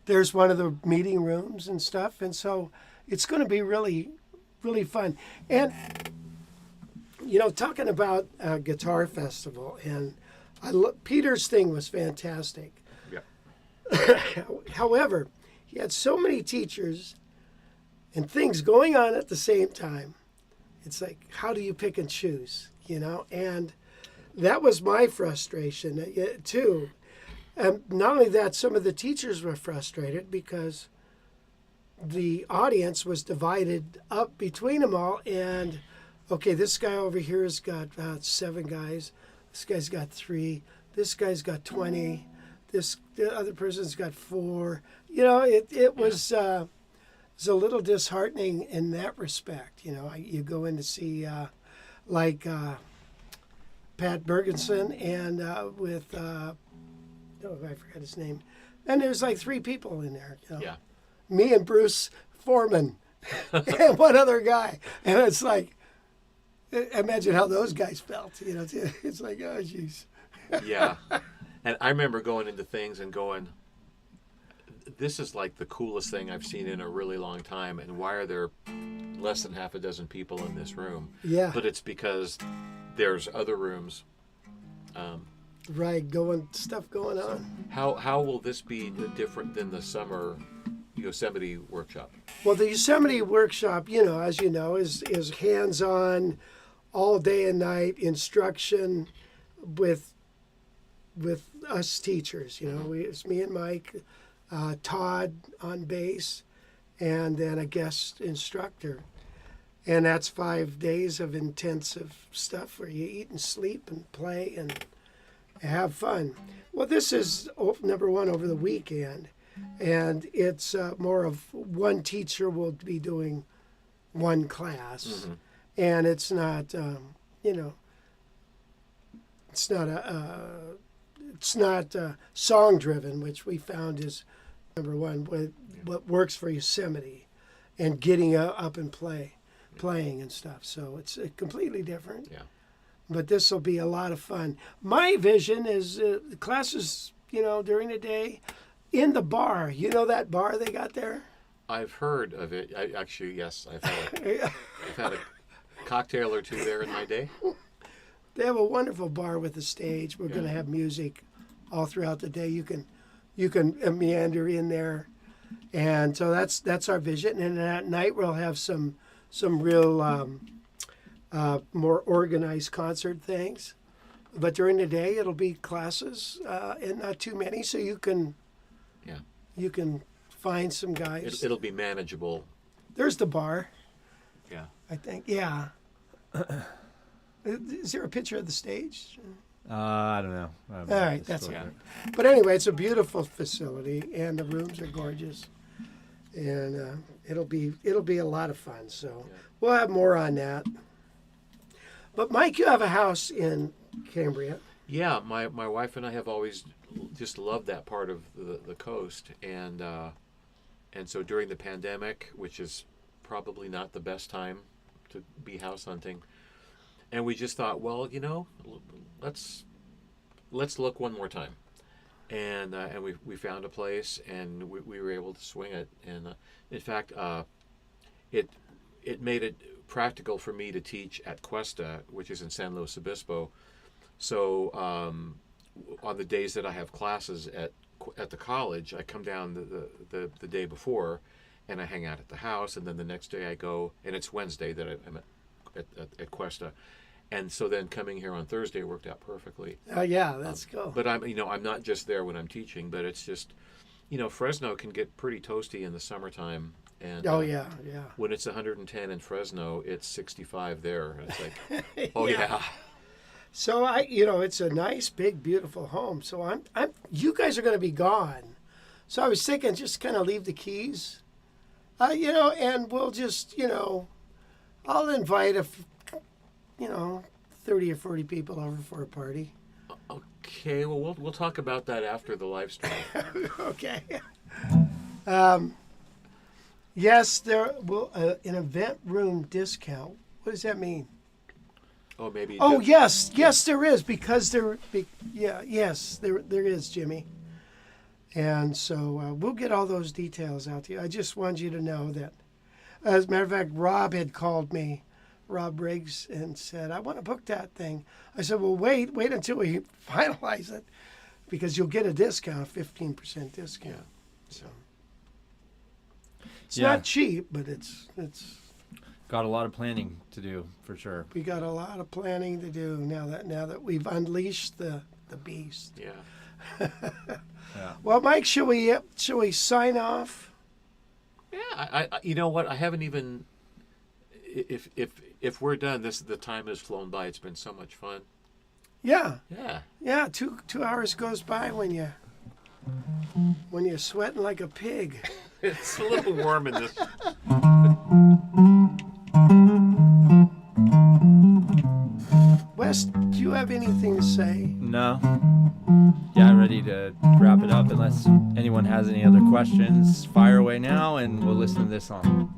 There's one of the meeting rooms and stuff, and so it's going to be really, really fun. And talking about a guitar festival, and Peter's thing was fantastic. Yeah. However, he had so many teachers and things going on at the same time. It's like, how do you pick and choose? And that was my frustration too. And not only that, some of the teachers were frustrated because the audience was divided up between them all. And, okay, this guy over here has got 7 guys. This guy's got 3. This guy's got 20. The other person's got 4. It was a little disheartening in that respect. You go in to see like Pat Bergenson and with... I forgot his name. And there's like 3 people in there. Yeah. Me and Bruce Foreman and one other guy. And it's like, imagine how those guys felt. It's like, oh, jeez. Yeah. And I remember going into things and going, this is like the coolest thing I've seen in a really long time. And why are there less than half a dozen people in this room? Yeah. But it's because there's other rooms. Right, stuff going on. How will this be different than the summer Yosemite workshop? Well, the Yosemite workshop, as you know, is hands-on, all day and night instruction with us teachers. It's me and Mike, Todd on bass, and then a guest instructor. And that's 5 days of intensive stuff where you eat and sleep and play and have fun. Well, this is number one over the weekend, and it's more of one teacher will be doing one class, and it's not, it's not song driven, which we found is number one. What works for Yosemite, and getting up and playing and stuff. So it's completely different. Yeah. But this will be a lot of fun. My vision is classes, during the day, in the bar. You know that bar they got there? I've heard of it. Yes, I've had a cocktail or 2 there in my day. They have a wonderful bar with a stage. We're going to have music all throughout the day. You can meander in there, and so that's our vision. And at night we'll have some real more organized concert things. But during the day it'll be classes and not too many, so you can find some guys. It'll be manageable. There's the bar. Yeah. I think. Yeah. Is there a picture of the stage? I don't know. All right, that's it. it. But anyway, it's a beautiful facility, and the rooms are gorgeous, and it'll be a lot of fun. So we'll have more on that. But Mike, you have a house in Cambria. Yeah, my wife and I have always just loved that part of the coast, and so during the pandemic, which is probably not the best time to be house hunting, and we just thought, well, let's look one more time, and we found a place, and we were able to swing it, and in fact, it made it practical for me to teach at Cuesta, which is in San Luis Obispo. So on the days that I have classes at the college, I come down the day before, and I hang out at the house, and then the next day I go, and it's Wednesday that I'm at Cuesta, and so then coming here on Thursday worked out perfectly. Oh yeah, that's cool. But I'm not just there when I'm teaching, but it's just, Fresno can get pretty toasty in the summertime, and yeah. when it's 110 in Fresno, it's 65 there. And it's like, oh yeah. So it's a nice, big, beautiful home. So you guys are going to be gone. So I was thinking, just kind of leave the keys, and we'll just, I'll invite 30 or 40 people over for a party. Okay, well, we'll talk about that after the live stream. Okay. Yes, there will an event room discount. What does that mean? Oh, maybe. Oh, yes, there is, because there is, Jimmy. And so we'll get all those details out to you. I just wanted you to know that. As a matter of fact, Rob had called me, Rob Riggs, and said, I want to book that thing. I said, well, wait until we finalize it, because you'll get a discount, 15% discount. Yeah. So it's not cheap, but it's got a lot of planning to do for sure. we got a lot of planning to do now that we've unleashed the beast. Yeah. Yeah. Well, Mike, shall we sign off? Yeah. I you know what? I haven't even. If we're done, the time has flown by. It's been so much fun. Yeah. Yeah. Yeah, 2 hours goes by when you're sweating like a pig. It's a little warm in this. Wes, do you have anything to say? No. Yeah, I'm ready to wrap it up. Unless anyone has any other questions, fire away now, and we'll listen to this song.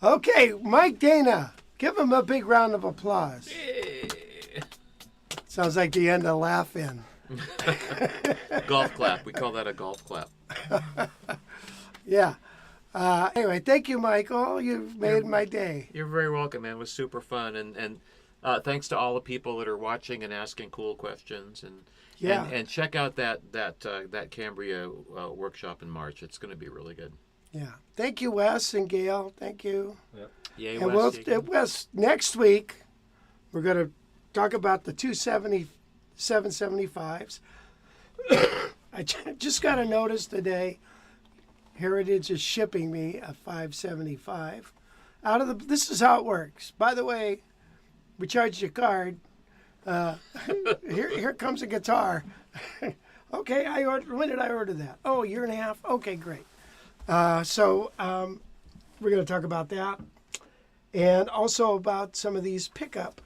Okay, Mike Dana. Give him a big round of applause. Sounds like the end of Laugh In. Golf clap. We call that a golf clap. Yeah. Anyway, thank you, Michael. You've made my day. You're very welcome, man. It was super fun, and thanks to all the people that are watching and asking cool questions, and check out that Cambria workshop in March. It's going to be really good. Yeah. Thank you, Wes and Gail. Thank you. Yep. Yay, And Wes, Wes, next week, we're going to talk about the 775s. I just got a notice today. Heritage is shipping me a 575 out of the. This is how it works. By the way, we charged your card. Here comes a guitar. Okay, when did I order that? Oh, a year and a half. Okay, great. So we're going to talk about that, and also about some of these pickup